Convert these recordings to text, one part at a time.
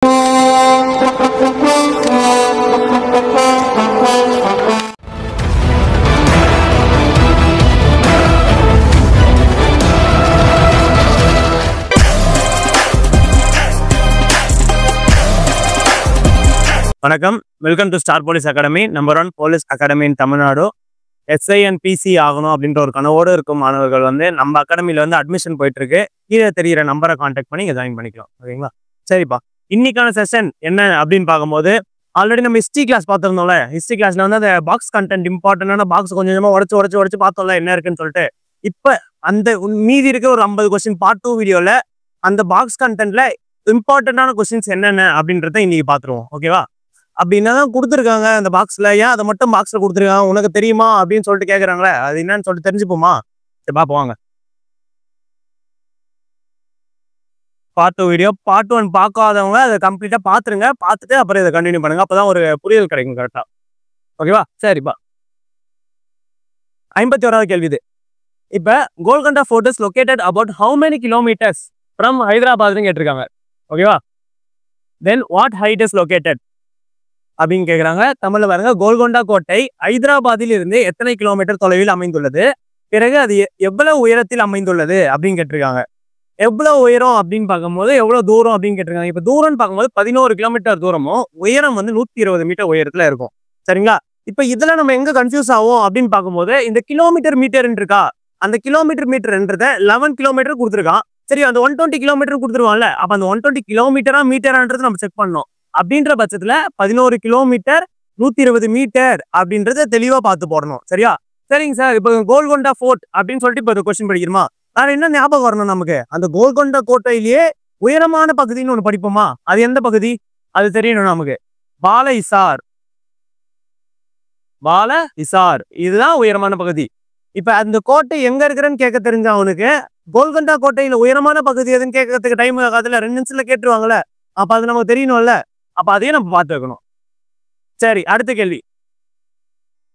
வணக்கம், welcome to star police academy, number 1 police academy in Tamil Nadu. SINPC ஆகணும் அப்படின்ற ஒரு கனவோடு இருக்கும் மாணவர்கள் நம்ம அகாடமியில் அட்மிஷன் போயிட்டு இருக்கு. கீழே தெரிகிற நம்பரை கான்டாக்ட் பண்ணி ஜாயின் பண்ணிக்கலாம். ஓகேங்களா? சரிப்பா, இன்னைக்கான செஷன் என்ன அப்படின்னு பார்க்கும்போது, ஆல்ரெடி நம்ம ஹிஸ்ட்ரி கிளாஸ் பார்த்துருந்தோம்ல. ஹிஸ்ட்ரி கிளாஸ்ல அந்த பாக்ஸ் கண்டென்ட் இம்பார்ட்டன்டான பாக்ஸ் கொஞ்சம் கொஞ்சமாக உடச்சு பார்த்தோம்ல என்ன இருக்குன்னு சொல்லிட்டு. இப்போ அந்த மீதி இருக்க ஒரு 50 கொஸ்டின் பார்ட் 2 வீடியோவில் அந்த பாக்ஸ் கண்டென்ட்ல இம்பார்ட்டன்டான கொஸ்டின்ஸ் என்னென்ன அப்படின்றத இன்னைக்கு பார்த்துருவோம். ஓகேவா? அப்படி என்னதான் கொடுத்துருக்காங்க அந்த பாக்ஸ்ல, ஏன் அதை மட்டும் பாக்ஸ்ல கொடுத்துருக்காங்க, உனக்கு தெரியுமா அப்படின்னு சொல்லிட்டு கேட்குறாங்களே, அது என்னன்னு சொல்லிட்டு தெரிஞ்சுப்போமா? சரி பார்ப்போம். பார்ட் 2 வீடியோ, பார்ட் 1 பார்க்காதவங்க அதை கம்ப்ளீட்டா பார்த்துருங்க. பார்த்துட்டு அப்புறம் இதை கண்டினியூ பண்ணுங்க. அப்பதான் ஒரு புரியல் கிடைக்கும் கரெக்டா. ஓகேவா? சரிப்பா, 51வது கேள்வி இது. இப்ப Golconda fort is located about how many kilometers from ஹைதராபாத்னு கேட்டிருக்காங்க. ஓகேவா? Then what height is located அப்படின்னு கேட்குறாங்க. தமிழ்ல பாருங்க, கோல்கொண்டா கோட்டை ஹைதராபாத்தில் இருந்து எத்தனை கிலோமீட்டர் தொலைவில் அமைந்துள்ளது, பிறகு அது எவ்வளவு உயரத்தில் அமைந்துள்ளது அப்படின்னு கேட்டிருக்காங்க. எவ்வளவு உயரம் அப்படின்னு பார்க்கும்போது எவ்வளவு தூரம் அப்படின்னு கேட்டிருக்காங்க. இப்ப தூரம்னு பார்க்கும்போது 11 கிலோமீட்டர் தூரமும் உயரம் 120 மீட்டர் உயரத்துல இருக்கும். சரிங்களா? இப்ப இதுல நம்ம எங்க கன்ஃபியூஸ் ஆகும் அப்படின்னு பார்க்கும்போது, இந்த கிலோமீட்டர் மீட்டர் இருக்கா, அந்த கிலோமீட்டர் மீட்டர்ன்றத 11 கிலோமீட்டர் கொடுத்துருக்கான். சரி, அந்த 120 கிலோமீட்டர் கொடுத்துருவான்ல, அப்ப அந்த 120 கிலோமீட்டரா மீட்டரான்றது நம்ம செக் பண்ணோம். அப்படின்ற பட்சத்துல 11 கிலோமீட்டர் 120 மீட்டர் அப்படின்றத தெளிவா பார்த்து போடணும். சரியா? சரிங்க சார், இப்போ கோல்கொண்டா ஃபோர்ட் அப்படின்னு சொல்லிட்டு இப்போ கொஸ்டின் படிக்கிறோமா, வேற என்ன ஞாபகம் வரணும் நமக்கு? அந்த கோல்கொண்டா கோட்டையிலேயே உயரமான பகுதின்னு ஒண்ணு படிப்போமா, அது எந்த பகுதி அது தெரியணும் நமக்கு. பால இசார் இதுதான் உயரமான பகுதி. இப்ப அந்த கோட்டை எங்க இருக்கிறன்னு கேட்க தெரிஞ்ச அவனுக்கு கோல்கொண்டா கோட்டையில உயரமான பகுதி எதுன்னு கேட்கறதுக்கு டைம் ஆகாதுல, 2 நிமிஷத்துல கேட்டுருவாங்கல்ல. அப்ப அது நமக்கு தெரியணும்ல, அப்ப அதையும் நம்ம பார்த்து வைக்கணும். சரி, அடுத்த கேள்வி.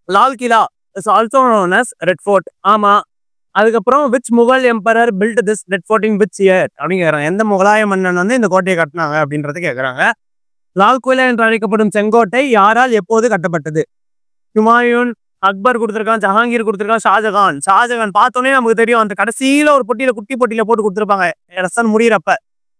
Lal Qila is also known as red fort. ஆமா. அதுக்கப்புறம் which Mughal emperor built this red fort in which year அப்படின்னு கேட்கறாங்க. எந்த முகலாய மன்னன் இந்த கோட்டையை கட்டினாங்க அப்படின்றத கேட்கறாங்க. லால் கிலா என்று அழைக்கப்படும் செங்கோட்டை யாரால் எப்போது கட்டப்பட்டது? ஹுமாயூன், அக்பர் கொடுத்துருக்கான், ஜஹாங்கீர் கொடுத்துருக்கான், ஷாஜகான் பார்த்தோன்னே நமக்கு தெரியும். அந்த கடைசியில ஒரு குட்டி பொட்டியில போட்டு கொடுத்துருப்பாங்க ரசன் முடியிறப்ப.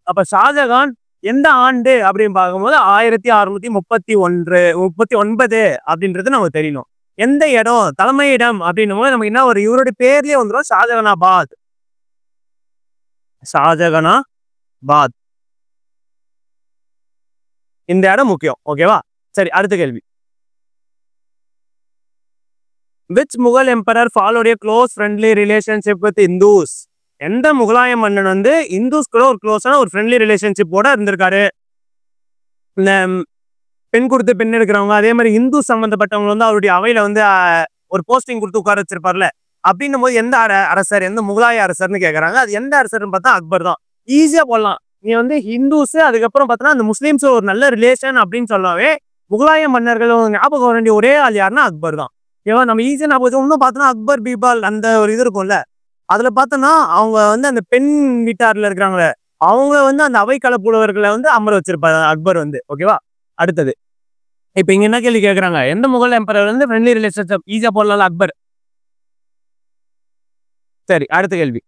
அப்ப ஷாஜகான் எந்த ஆண்டு அப்படின்னு பார்க்கும்போது 1639 அப்படின்றது நமக்கு தெரியணும். எந்த இடம், தலைமையிடம் அப்படின்னும் போது நமக்கு என்ன ஒரு இவருடைய பேர்லயே வந்துடும், ஷாஜகானாபாத். இந்த இடம் முக்கியம். ஓகேவா? சரி, அடுத்த கேள்வி. Which Mughal emperor followed a close friendly relationship with Hindus? எந்த முகலாய மன்னன் இந்துஸ் கூட ஒரு க்ளோஸான ஒரு ஃப்ரெண்ட்லி ரிலேஷன்ஷிப்போட இருந்திருக்காரு? இந்த பெண் கொடுத்து பெண் எடுக்கிறவங்க, அதே மாதிரி இந்து சம்பந்தப்பட்டவங்க அவருடைய அவையில ஒரு போஸ்டிங் கொடுத்து உட்கார வச்சிருப்பார்ல, அப்படின்னும் போது எந்த அரசர், எந்த முகலாய அரசர்னு கேட்கறாங்க. அது எந்த அரசர்னு பார்த்தா அக்பர் தான். ஈஸியா போடலாம். நீ ஹிந்துஸ் அதுக்கப்புறம் பார்த்தோன்னா அந்த முஸ்லீம்ஸ் ஒரு நல்ல ரிலேஷன் அப்படின்னு சொல்லாவே முகலாய மன்னர்கள் ஞாபகம் வர வேண்டிய ஒரே ஆள் யாருன்னா அக்பர் தான். ஏன்னா நம்ம ஈஸியா ஞாபகம் இன்னும் பார்த்தோன்னா அக்பர் பீபால் அந்த ஒரு இது இருக்கும்ல, அதுல பார்த்தோன்னா அவங்க அந்த பெண் வீட்டார்ல இருக்கிறாங்களே, அவங்க அந்த அவை களப்புலவர்களை அமர வச்சிருப்பாரு அக்பர். ஓகேவா? அடுத்தது இப்ப இங்க என்ன கேள்வி கேட்கறாங்க, எந்த முகல் எம்பரர் ஃப்ரெண்ட்லி ரிலேஷன்ஷிப்? ஈஸியா போடலாம், அக்பர். சரி, அடுத்த கேள்வி.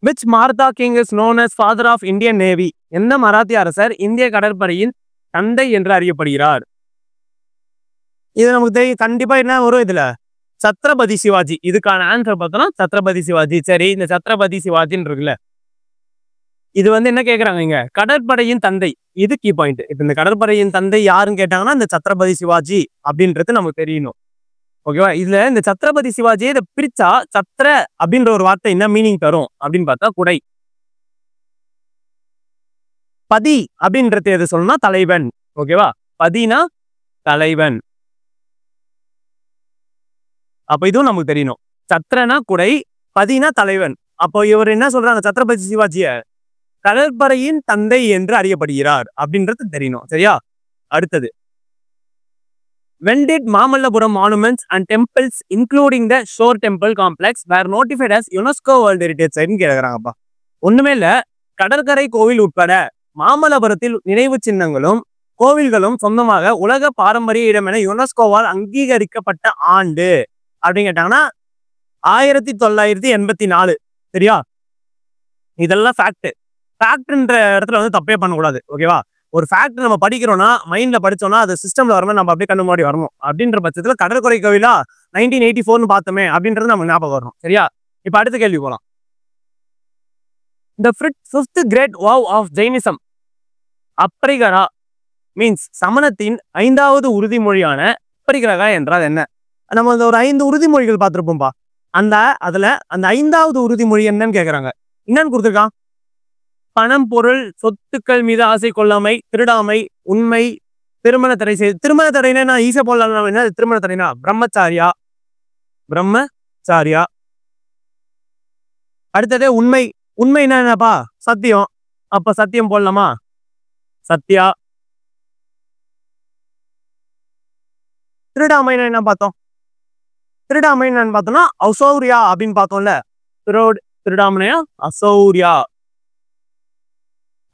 Which Martha King is known as father of Indian Navy? எந்த மராத்திய அரசர் இந்திய கடற்படையின் தந்தை என்று அறியப்படுகிறார்? இது நமக்கு தெரியும் கண்டிப்பா. என்ன வரும் இதுல? சத்ரபதி சிவாஜி. இதுக்கான ஆன்சர் பார்த்தோம்னா சத்ரபதி சிவாஜி. சரி, இந்த சத்ரபதி சிவாஜின்னு இருக்குல்ல, இது என்ன கேட்கறாங்க இங்க, கடற்படையின் தந்தை. இது கீ பாயிண்ட். இப்ப இந்த கடற்படையின் தந்தை யாருன்னு கேட்டாங்கன்னா இந்த சத்ரபதி சிவாஜி அப்படின்றது நமக்கு தெரியணும். ஓகேவா? இதுல இந்த சத்ரபதி சிவாஜியை இதை பிரிச்சா சத்ர அப்படின்ற ஒரு வார்த்தை என்ன மீனிங் தரும் அப்படின்னு பார்த்தா குடை. பதி அப்படின்றது எது சொல்லணும்னா தலைவன். ஓகேவா? பதினா தலைவன். அப்ப இதுவும் நமக்கு தெரியணும். சத்ரனா குடை, பதினா தலைவன். அப்போ இவர் என்ன சொல்றாங்க, சத்ரபதி சிவாஜிய கடற்படையின் தந்தை என்று அறியப்படுகிறார் அப்படின்றது தெரியணும். சரியா? அடுத்தது, when did Mamallapuram monuments and temples including the shore temple complex were notified as UNESCO World Heritage Site? கேக்குறாங்கப்பா. ஒண்ணுமே இல்ல, கடற்கரை கோவில் உட்பட மாமல்லபுரத்தில் நினைவு சின்னங்களும் கோவில்களும் சொந்தமாக உலக பாரம்பரிய இடம் என யுனெஸ்கோவால் அங்கீகரிக்கப்பட்ட ஆண்டு அப்படின்னு கேட்டாங்கன்னா 1984. சரியா? இதெல்லாம் ஃபேக்ட்ன்ற இடத்துல வந்து தப்பே பண்ணக்கூடாது. ஓகேவா? ஒரு ஃபேக்ட் நம்ம படிக்கிறோம்னா மைண்ட்ல படிச்சோம்னா அது சிஸ்டம்ல வரணும், நம்ம அப்படியே கண்ணு முன்னாடி வரணும். அப்படின்ற பட்சத்துல கடற்கரை கோவிலா 1984 பார்த்தோமே அப்படின்றது நமக்கு ஞாபகம் வரணும். சரியா? இப்ப அடுத்த கேள்வி போலாம். The fifth great vow of Jainism, Aparigraha means சமணத்தின் 5வது உறுதிமொழியான அப்பரிகரா என்றால் என்ன? நம்ம ஒரு 5 உறுதிமொழிகள் பார்த்திருப்போம்பா. அதுல அந்த 5வது உறுதிமொழி என்னன்னு கேக்குறாங்க. என்னன்னு கொடுத்துருக்கான்? பணம், பொருள், சொத்துக்கள் மீது ஆசை கொள்ளாமை, திருடாமை, உண்மை, திருமண தடை செய்து. திருமண தடைனா நான் ஈஸியா போடலாம். என்ன திருமண தடைனா? பிரம்மச்சாரியா. அடுத்தது உண்மை. உண்மைன்னா என்னப்பா? சத்தியம். அப்ப சத்தியம் போடலாமா? சத்யா. திருடாமைன்னா என்ன பார்த்தோம்? திருடாமைன்னு பார்த்தோம்னா அசௌரியா அப்படின்னு பார்த்தோம்ல. திருடாமையா அசௌரியா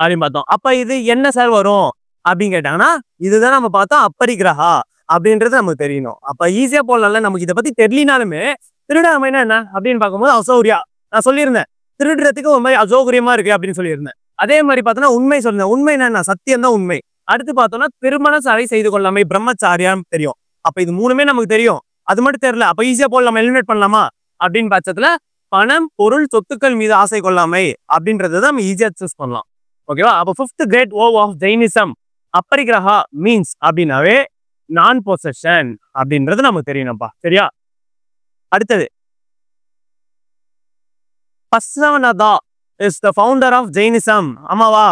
அப்படின்னு பார்த்தோம். அப்ப இது என்ன சார் வரும் அப்படின்னு கேட்டாங்கன்னா இதுதான் நம்ம பார்த்தோம் அப்பரிகிரகா அப்படின்றது நமக்கு தெரியணும். அப்ப ஈஸியா போடலாம்ல. நமக்கு இதை பத்தி தெரியலனாலுமே திருடாமைன்னா என்ன அப்படின்னு பார்க்கும்போது அசௌரியா. நான் சொல்லியிருந்தேன் திருடுறதுக்கு ஒரு மாதிரி அசௌகரியமா இருக்கு அப்படின்னு சொல்லியிருந்தேன். அதே மாதிரி பார்த்தோன்னா உண்மை சொல்லியிருந்தேன். உண்மைன்னா என்ன? சத்தியம் தான் உண்மை. அடுத்து பார்த்தோம்னா திருமண தடை செய்து கொள்ளாமை, பிரம்மச்சாரியான்னு தெரியும். அப்ப இது 3மே நமக்கு தெரியும். அது மட்டும் தெரியல. அப்ப ஈஸியா போடலாமா? எலிமினேட் பண்ணலாமா அப்படின்னு பட்சத்துல பணம், பொருள், சொத்துக்கள் மீது ஆசை கொள்ளாமை அப்படின்றத நம்ம ஈஸியா சூஸ் பண்ணலாம். ஓகேவா? அப்ப 5th great vow of Jainism, Aparigraha means அப்படின்னாவே நான் பொசஷன் அப்படின்றது நமக்கு தெரியணும்ப்பா. சரியா? அடுத்தது Pasavanatha is the founder of Jainism. ஆமாவா?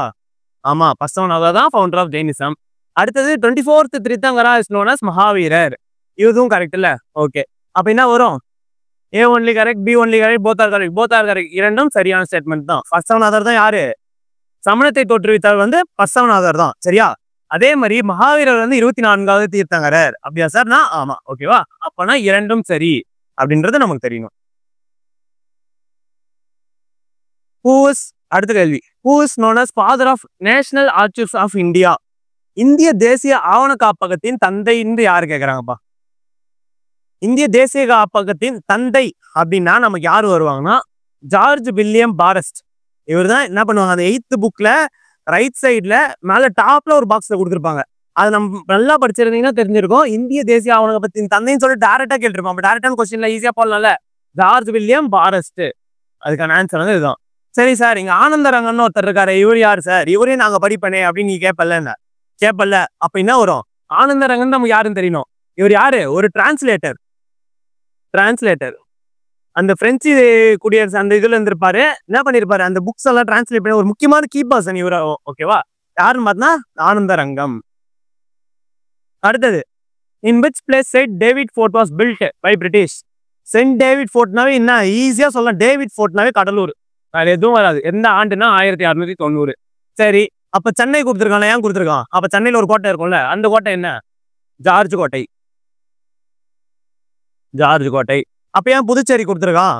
ஆமா, பசவநாதா தான் ஃபவுண்டர் ஆஃப் ஜெயினிசம். அடுத்தது 24th திரிதங்கரா இஸ் நோன் அஸ் மகாவீரர். இதுவும் கரெக்ட் இல்ல? ஓகே. அப்ப என்ன வரும்? A only correct, B only correct, both are correct. இரண்டும் சரியான ஸ்டேட்மெண்ட் தான். பசவநாதர் தான் யாரு? சமணத்தை தோற்றுவித்தார் வந்து பசவநாதர் தான். சரியா? அதே மாதிரி மகாவீரர் வந்து 24வது தீர்த்தங்கரர். அப்படியா சார்? நான் ஆமா. ஓகேவா? அப்பனா இரண்டும் சரி அப்படின்றது நமக்கு தெரியணும். அடுத்த கேள்வி. Who is known as father of National Archives of India? இந்திய தேசிய ஆவண காப்பகத்தின் தந்தை என்று யாரு கேக்குறாங்கப்பா? இந்திய தேசிய காப்பகத்தின் தந்தை அப்படின்னா நமக்கு யாரு வருவாங்கன்னா ஜார்ஜ் வில்லியம் பாரஸ்ட். இவர் தான் என்ன பண்ணுவாங்க, அந்த 8th புக்ல ரைட் சைட்ல மேல டாப்ல ஒரு பாக்ஸ்ல கொடுத்துருப்பாங்க. அது நம்ம நல்லா படிச்சிருந்தீங்கன்னா தெரிஞ்சிருக்கும். இந்திய தேசிய ஆவணகத்தின் தந்தைன்னு சொல்லி டைரக்டா கேட்டிருப்பான். டைரக்டான கொஸ்டின்ல ஈஸியா போடலாம்ல. George William forest. அதுக்கான ஆன்சர் வந்து இதுதான். சரி சார், இங்க ஆனந்தரங்கன்னு ஒருத்தர் இருக்காரு, இவர் யாரு சார்? இவரையும் நாங்க படிப்பனே அப்படின்னு நீ கேப்பல்ல. அப்ப என்ன வரும்? ஆனந்தரங்கன் நமக்கு யாருன்னு தெரியணும். இவர் யாரு? ஒரு டிரான்ஸ்லேட்டர். அந்த பிரெஞ்சு குடியரசு அந்த இதுல இருந்திருப்பாரு. என்ன பண்ணிருப்பாரு? அந்த புக்ஸ் எல்லாம் டிரான்ஸ்லேட் பண்ணி ஒரு முக்கியமான கீ பர்சன் இவர. ஓகேவா? யாருன்னு பார்த்தா ஆனந்தரங்கம். அடுத்தது, in which place Saint David fort was built by British? Saint David ஃபோர்ட்னாவே என்ன ஈஸியா சொல்லலாம். டேவிட் ஃபோர்ட்னாவே கடலூர். வேற எதுவும் வராது. எந்த ஆண்டுனா 1690. சரி, அப்ப சென்னை கொடுத்துருக்கான். ஏன் கொடுத்துருக்கான்? அப்ப சென்னையில ஒரு கோட்டை இருக்கும்ல, அந்த கோட்டை என்ன? ஜார்ஜ் கோட்டை. அப்ப ஏன் புதுச்சேரி கொடுத்துருக்கான்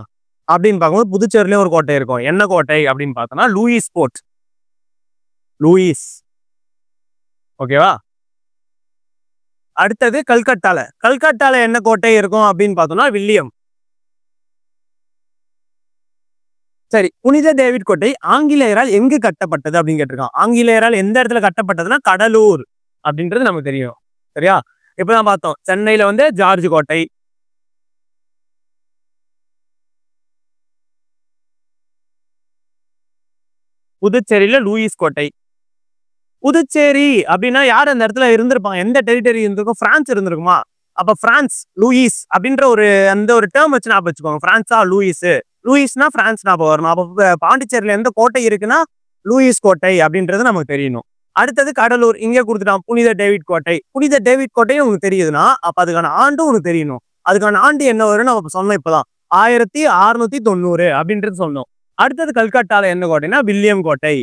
அப்படின்னு பார்க்கும்போது புதுச்சேரியிலயும் ஒரு கோட்டை இருக்கும். என்ன கோட்டை அப்படின்னு பார்த்தோம்னா லூயிஸ் போர்ட். ஓகேவா? அடுத்தது கல்கட்டால என்ன கோட்டை இருக்கும் அப்படின்னு பார்த்தோம்னா வில்லியம். சரி, புனித டேவிட் கோட்டை ஆங்கிலேயரால் எங்கு கட்டப்பட்டது அப்படின்னு கேட்டிருக்கான். ஆங்கிலேயரால் எந்த இடத்துல கட்டப்பட்டதுன்னா கடலூர் அப்படின்றது நமக்கு தெரியும். சரியா? இப்பதான் பார்த்தோம். சென்னையில வந்து ஜார்ஜ் கோட்டை, புதுச்சேரியில லூயிஸ் கோட்டை. புதுச்சேரி அப்படின்னா யார் அந்த இடத்துல இருந்திருப்பாங்க? எந்த டெரிட்டரி இருந்திருக்கும்? பிரான்ஸ் இருந்திருக்குமா? அப்ப பிரான்ஸ் லூயிஸ் அப்படின்ற ஒரு டேர்ம் வச்சு ஞாபகம் வச்சுக்கோங்க. பிரான்ஸா லூயிஸ்னா பிரான்ஸ் ஞாபகம் வரணும். அப்ப பாண்டிச்சேரியில எந்த கோட்டை இருக்குன்னா லூயிஸ் கோட்டை அப்படின்றது நமக்கு தெரியணும். அடுத்தது கடலூர். இங்கே கொடுத்துட்டான் புனித டேவிட் கோட்டை. புனித டேவிட் கோட்டையும் உனக்கு தெரியுதுன்னா அப்ப அதுக்கான ஆண்டும் உனக்கு தெரியணும். அதுக்கான ஆண்டு என்ன வரும்னு நம்ம சொன்னோம். இப்பதான் 1690 அப்படின்றது சொன்னோம். அடுத்தது கல்கட்டால என்ன கோட்டைன்னா வில்லியம் கோட்டை.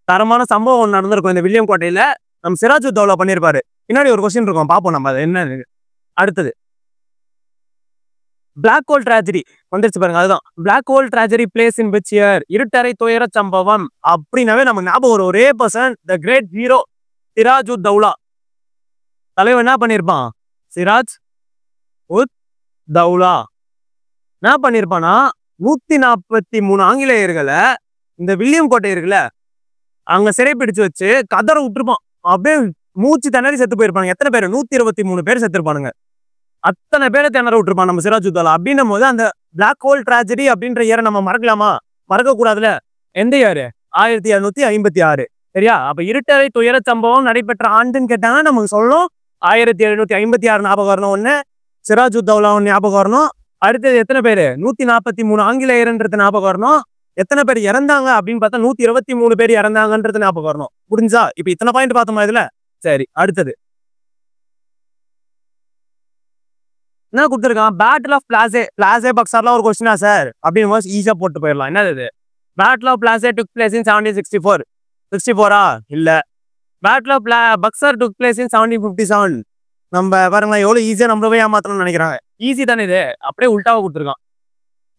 தரமான சம்பவம் ஒன்று நடந்திருக்கும் இந்த வில்லியம் கோட்டையில. நம்ம சிராஜுத்தௌலா பண்ணியிருப்பாரு. பின்னாடி ஒரு கொஸ்டின் இருக்கும், பார்ப்போம் நம்ம அது என்ன. அடுத்தது பிளாக் ஹோல் ட்ராஜடி வந்துருச்சு பாருங்க. அதுதான் black hole tragedy place in which year, இருட்டறை துயர சம்பவம் அப்படின்னாவே நமக்கு ஞாபகம் ஒரு ஒரே person, the great hero Siraj ud Daula. தலைவர் என்ன பண்ணியிருப்பான்? சிராஜ் உத் தௌலா என்ன பண்ணியிருப்பானா, 143 ஆங்கிலேயர்களை இந்த வில்லியம் கோட்டை இருக்குல்ல அங்க சிறை பிடிச்சு வச்சு கதற விட்டுருப்பான். அப்படியே மூச்சு திணறி செத்து போயிருப்பாங்க. எத்தனை பேர்? 123 பேர் செத்துருப்பானுங்க. அத்தனை பேரை திணற விட்டுருப்பான் நம்ம சிராஜ் உத் தௌலா. அப்படின்னும் போது அந்த பிளாக் ஹோல் ட்ராஜடி அப்படின்ற இயரை நம்ம மறக்கலாமா? மறக்க கூடாதுல. எந்த இயர்? 1756. சரியா? அப்ப இருட்டறை துயர சம்பவம் நடைபெற்ற ஆண்டுன்னு கேட்டாங்கன்னா நமக்கு சொல்லணும் 1756 ஞாபகம் வரணும். ஒண்ணு சிராஜ் உத் தௌலா ஞாபகம் வரணும். அடுத்தது எத்தனை பேரு? 143 ஆங்கிலேயர்ன்றது ஞாபகம் வரணும். எத்தனை பேர் இறந்தாங்க அப்படின்னு பார்த்தா 123 பேர் இறந்தாங்கன்றது ஞாபகம் வரணும். புரிஞ்சா? இப்ப இத்தனை பாயிண்ட் பார்த்தோமா இதுல? சரி, அடுத்தது என்ன கொடுத்துருக்கான்? Battle of Plassey. பிளாசே பக்சார்லாம் ஒரு கொஸ்டினா சார் அப்படின்னு ஈஸியா போட்டு போயிடலாம். என்னது? Battle of Plassey took place in 1764. 64ஆ? இல்ல. Battle of Buxar took place in 1757. நம்ம பாருங்களா எவ்வளவு ஈஸியா நம்மளவே ஏமாத்தணும்னு நினைக்கிறாங்க. ஈஸி தானே இது? அப்படியே உல்டாவா கொடுத்துருக்கான்.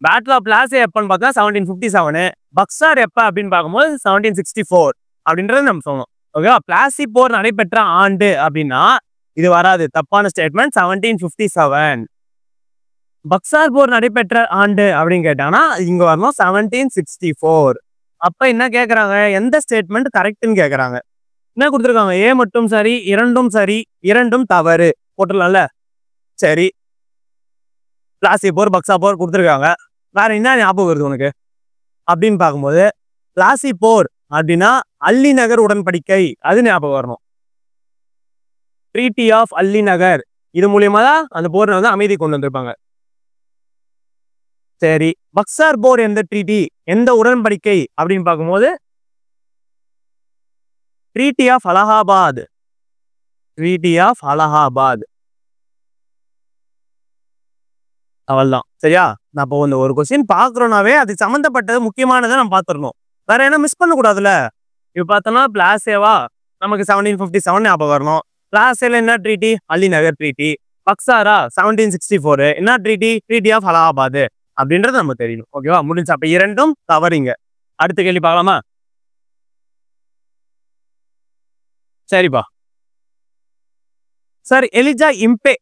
பேட்டில் ஆஃப் பிளாசே எப்பன்னு பார்த்தா 1757. பக்சார் எப்ப அப்படின்னு பார்க்கும்போது 1764 அப்படின்றது நம்ம சொல்லணும். ஓகேவா? பிளாசி போர் நடைபெற்ற ஆண்டு அப்படின்னா இது வராது, தப்பான ஸ்டேட்மெண்ட். 1757. பக்சார் போர் நடைபெற்ற ஆண்டு அப்படின்னு கேட்டாங்கன்னா இங்க வரணும் 1764. அப்ப என்ன கேக்குறாங்க? எந்த ஸ்டேட்மெண்ட் கரெக்ட்னு கேக்குறாங்க. என்ன கொடுத்துருக்காங்க? ஏ மட்டும் சரி, இரண்டும் சரி, இரண்டும் தவறு போட்டுடலாம்ல. சரி, பிளாசி போர் பக்சா போர் கொடுத்துருக்காங்க. வேற என்ன ஞாபகம் வருது உனக்கு அப்படின்னு பார்க்கும்போது பிளாசி போர் அப்படின்னா அல்லி நகர் உடன்படிக்கை, அது ஞாபகம் வரணும். ட்ரீட்டி ஆஃப் அல்லி நகர், இது மூலியமா தான் அந்த போரை வந்து அமைதி கொண்டு வந்திருப்பாங்க. சரி, பக்சார் போர் எந்த ட்ரீட்டி, எந்த உடன்படிக்கை அப்படின்னு பார்க்கும்போது treaty of Allahabad. Treaty of Allahabad. அவள்தான். சரியா? நான் இப்போ ஒரு கொஸ்டின் பாக்குறோம்னாவே அது சம்மந்தப்பட்டது முக்கியமானதை நம்ம பார்த்துடணும். வேற என்ன மிஸ் பண்ண கூடாதுல்ல. இப்ப பார்த்தோம்னா பிளாசேவா நமக்கு 1757 ஞாபகம் வரணும். பிளாசேல என்ன ட்ரீட்டி? அல்லி நகர் ட்ரீட்டி. பக்சாரா 1764 என்ன ட்ரீட்டி? ட்ரீட்டி ஆஃப் அலகாபாத் அப்படின்றது நம்ம தெரியணும். ஓகேவா? முடிஞ்சு. அப்ப இரண்டும் தவறிங்க. அடுத்த கேள்வி பார்க்கலாமா? சரிப்பா. Sir Elijah Impey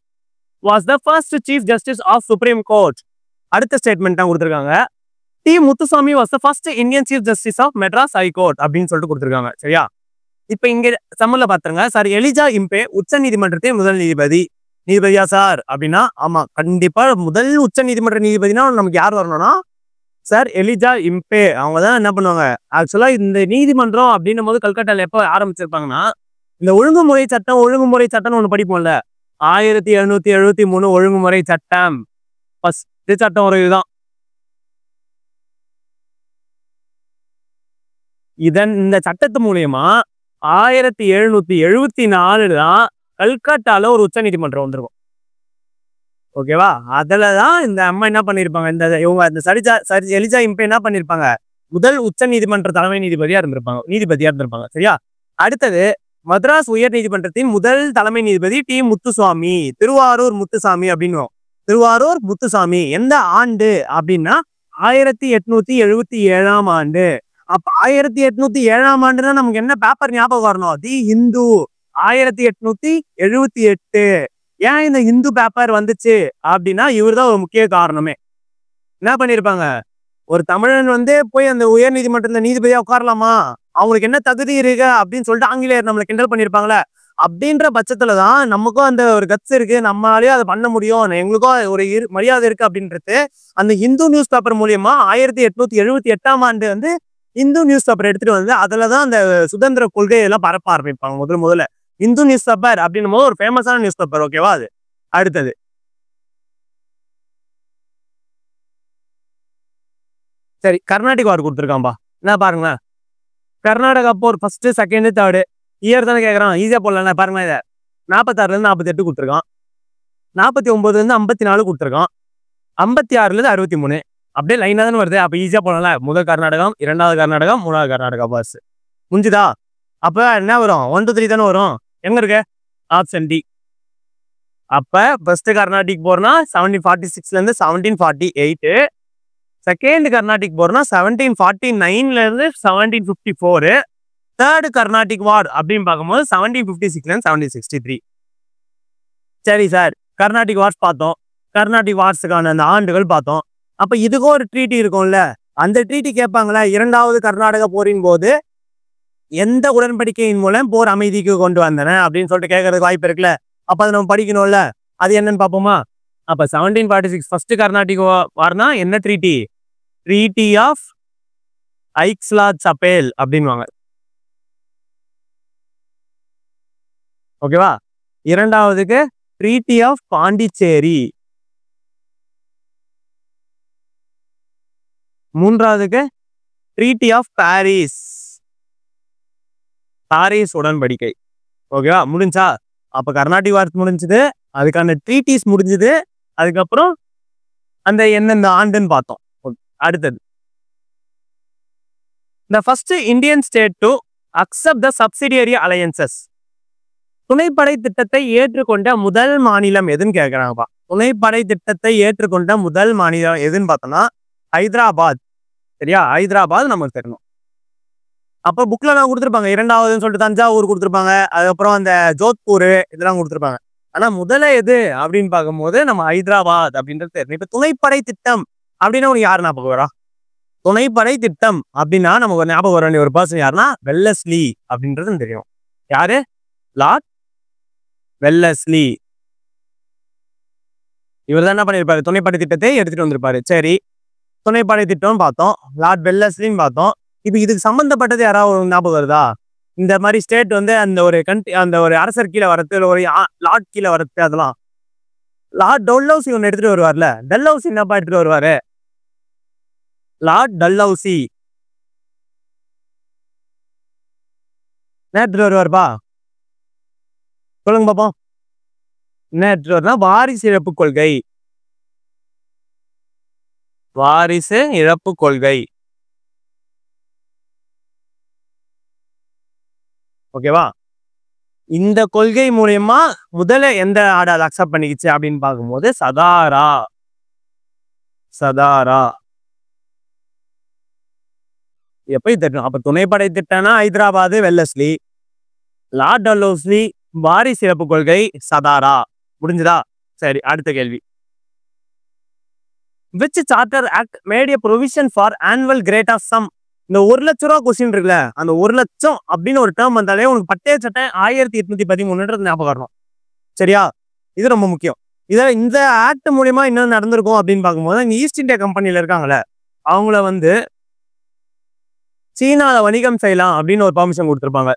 was the first chief justice of Supreme Court. அடுத்த ஸ்டேட்மெண்ட் தான் கொடுத்துருக்காங்க. T Muthusamy was the first Indian chief justice of Madras High Court அப்படின்னு சொல்லிட்டு கொடுத்துருக்காங்க. சரியா? இப்ப இங்க சம்மல்ல பாத்துருங்க. சார் எலிஜா இம்பே உச்ச நீதிமன்றத்தின் முதல் நீதிபதி. நீதிபதியா சார் அப்படின்னா ஆமா, கண்டிப்பா முதல் உச்ச நீதிமன்ற நீதிபதினா நமக்கு யார் வரணும்னா சார் எலிஜா இம்பே. அவங்க தான் என்ன பண்ணுவாங்க, ஆக்சுவலா இந்த நீதிமன்றம் அப்படின்னும் போது கல்கட்டால எப்ப ஆரம்பிச்சிருப்பாங்கன்னா இந்த ஒழுங்குமுறை சட்டம் ஒண்ணு படிப்போம்ல, 1773 ஒழுங்குமுறை சட்டம். ஃபர்ஸ்ட் சட்டம் ஒரு இதுதான். இந்த சட்டத்து மூலியமா 1774 தான் கல்கட்டால ஒரு உச்ச நீதிமன்றம் வந்திருக்கும். ஓகேவா? அதுலதான் இந்த அம்மா என்ன பண்ணிருப்பாங்க, இந்த எலிஜா இம்பே என்ன பண்ணிருப்பாங்க, முதல் உச்ச நீதிமன்ற தலைமை நீதிபதியா இருந்திருப்பாங்க. சரியா? அடுத்தது மദ്രാஸ் உயர் நீதிமன்றத்தின் முதல் தலைமை நீதிபதி டி முத்துசாமி, திருவாரூர் முத்துசாமி அப்படின்னு. திருவாரூர் முத்துசாமி எந்த ஆண்டு அப்படின்னா 1877 ஆண்டு. அப்ப 1807 ஆண்டுனா நமக்கு என்ன பேப்பர் ஞாபகம் வரணும்? தி ஹிந்து. 1878. ஏன் இந்த ஹிந்து பேப்பர் வந்துச்சு அப்படின்னா இவர்தான் ஒரு முக்கிய காரணமே. என்ன பண்ணிருப்பாங்க, ஒரு தமிழன் வந்து போய் அந்த உயர் நீதிமன்றத்துல நீதிபதியா உட்காரலாமா, அவங்களுக்கு என்ன தகுதி இருக்கு அப்படின்னு சொல்லிட்டு ஆங்கிலேயர் நம்மளை கிண்டல் பண்ணிருப்பாங்களே. அப்படின்ற பட்சத்துலதான் நமக்கும் அந்த ஒரு கட்ஸ் இருக்கு, நம்மளாலேயும் அதை பண்ண முடியும், எங்களுக்கும் ஒரு மரியாதை இருக்கு அப்படின்றது அந்த இந்து நியூஸ் பேப்பர் மூலியமா 1878 ஆண்டு வந்து இந்து நியூஸ் பேப்பர் எடுத்துட்டு வந்து அதுலதான் அந்த சுதந்திர கொள்கையெல்லாம் பரப்ப ஆரம்பிப்பாங்க. முதல்ல இந்து நியூஸ் பேப்பர் அப்படின்னும் போது ஒரு ஃபேமஸான நியூஸ் பேப்பர். ஓகேவா? அது அடுத்தது சரி, கர்நாடிக் வார் கொடுத்துருக்கான்பா. என்ன பாருங்களேன், கர்நாடகா போர் ஃபர்ஸ்ட், செகண்ட், தேர்டு இயர் தானே கேட்கறான். ஈஸியா போடலாம். பாருங்களேன், இதை 46 48 கொடுத்துருக்கான், 49 54 கொடுத்துருக்கான், 56 63 அப்படியே லைனா தானே வருது. அப்ப ஈஸியா போடலாம். முதல் கர்நாடகம், இரண்டாவது கர்நாடகம், மூணாவது கர்நாடகா பாஸ் முடிஞ்சுதா? அப்ப என்ன வரும்? 1 2 3 தானே வரும். எங்க இருக்கு? Option D. அப்ப ஃபர்ஸ்ட் கர்நாடிக் போர்னா 1746ல இருந்து 1748, செகண்ட் கர்நாடிக் போர்னா 1749ல இருந்து 1754, தேர்ட் கர்நாடிக் வார் அப்படின்னு பார்க்கும்போது 1756ல இருந்து 1763. சரி சார், கர்நாடிக் வார்ஸ் பார்த்தோம், கர்நாடிக் வார்ஸுக்கான அந்த ஆண்டுகள் பார்த்தோம். அப்ப இதுக்கும் ஒரு ட்ரீட்டி இருக்கும்ல, அந்த ட்ரீட்டி கேட்பாங்களா? இரண்டாவது கர்நாடக போரின் போது எந்த உடன்படிக்கையின் மூலம் போர் அமைதிக்கு கொண்டு வந்தன அப்படின்னு சொல்லிட்டு கேட்கறதுக்கு வாய்ப்பு இருக்குல்ல. அப்ப அதை நம்ம படிக்கணும்ல, அது என்னன்னு பார்ப்போமா? அப்ப 1746 ஃபர்ஸ்ட் கர்நாடிக் வார்னா என்ன ட்ரீட்டி? ட்ரீட்டி ஆஃப் ஐக்ஸ்லாச்சபேல் அப்படின்வாங்க. ஓகேவா? இரண்டாவதுக்கு ட்ரீட்டி ஆஃப் பாண்டிச்சேரி, மூன்றாவதுக்கு ட்ரீட்டி ஆஃப் பாரிஸ், பாரிஸ் உடன்படிக்கை. ஓகேவா? முடிஞ்சா? அப்ப கர்நாடிக் வார்ஸ் முடிஞ்சது, அதுக்கான ட்ரீட்டிஸ் முடிஞ்சது, அதுக்கப்புறம் அந்த எந்தெந்த ஆண்டுன்னு பார்த்தோம். அடுத்தது, the first Indian state to accept the subsidiary alliances. துணைப்படை திட்டத்தை ஏற்றுக்கொண்ட முதல் மாநிலம் எதுன்னு கேட்கிறாங்கப்பா. துணைப்படை திட்டத்தை ஏற்றுக்கொண்ட முதல் மாநிலம் எதுன்னு பார்த்தோம்னா ஹைதராபாத். சரியா? ஹைதராபாத் நமக்கு தெரியணும். அப்ப புக்ல நான் கொடுத்துருப்பாங்க, இரண்டாவதுன்னு சொல்லிட்டு தஞ்சாவூர் கொடுத்துருப்பாங்க, அதுக்கப்புறம் அந்த ஜோத்பூர் இதெல்லாம் கொடுத்துருப்பாங்க. ஆனா முதல்ல எது அப்படின்னு பார்க்கும்போது நம்ம ஹைதராபாத் அப்படின்றது தெரியும். இப்ப துணைப்படை திட்டம் அப்படின்னா உனக்கு யாரு ஞாபகம் வரா? துணைப்படை திட்டம் அப்படின்னா நமக்கு ஞாபகம் வர வேண்டிய ஒரு பர்சன் யாருன்னா வெல்லஸ்லி அப்படின்றது தெரியும். யாரு? Lord Wellesley. இவர் தான் என்ன பண்ணிருப்பாரு? துணைப்படை திட்டத்தை எடுத்துட்டு வந்திருப்பாரு. சரி, துணைப்படை திட்டம் பார்த்தோம், லார்ட் வெல்லஸ்லின்னு பார்த்தோம். இப்ப இதுக்கு சம்பந்தப்பட்டது யாராவது ஞாபகம் வருதா? இந்த மாதிரி ஸ்டேட் வந்து அந்த ஒரு அந்த ஒரு அரசர் கீழே வரது, ஒரு லார்ட் கீழே வரது, அதெல்லாம் லார்ட் டல்ஹவுசி ஒன்று எடுத்துட்டு வருவார்ல. டல்ஹவுசி என்னப்பா எடுத்துட்டு வருவாரு? லார்ட் டல்ஹவுசி என்ன எடுத்துட்டு வருவார்பா? சொல்லுங்க பாப்போம். என்ன எடுத்துட்டு வருனா வாரிசு இழப்பு கொள்கை. வாரிசு இழப்பு கொள்கை. ஓகேவா? இந்த கொள்கை மூலியமா முதல்ல எந்த ஆடு அதை அக்செப்ட் பண்ணிக்கிச்சு அப்படின்னு பார்க்கும்போது சதாரா. சதாரா எப்படி தெரியும்? அப்ப துணைப்படை திட்டம்னா ஹைதராபாத் வெல்லஸ்லி, லார்ட் டல்ஹவுசி வாரிசு இழப்பு கொள்கை, சதாரா. முடிஞ்சுதா? சரி, அடுத்த கேள்வி. Which charter act made a provision for annual grant of sum? இந்த 1,00,000 ரூபா கொஸ்டின் இருக்குல்ல, அந்த 1,00,000 அப்படின்னு ஒரு டேர்ம் வந்தாலே உனக்கு பட்டய சட்டம் 1813 ஞாபகம் வரணும். சரியா? இது ரொம்ப முக்கியம். இந்த ஆக்ட் மூலியமா என்ன நடந்திருக்கும் அப்படின்னு பார்க்கும்போது, இந்த ஈஸ்ட் இந்தியா கம்பெனில இருக்காங்கல்ல, அவங்கள வந்து சீனால வணிகம் செய்யலாம் அப்படின்னு ஒரு பர்மிஷன் கொடுத்துருப்பாங்க.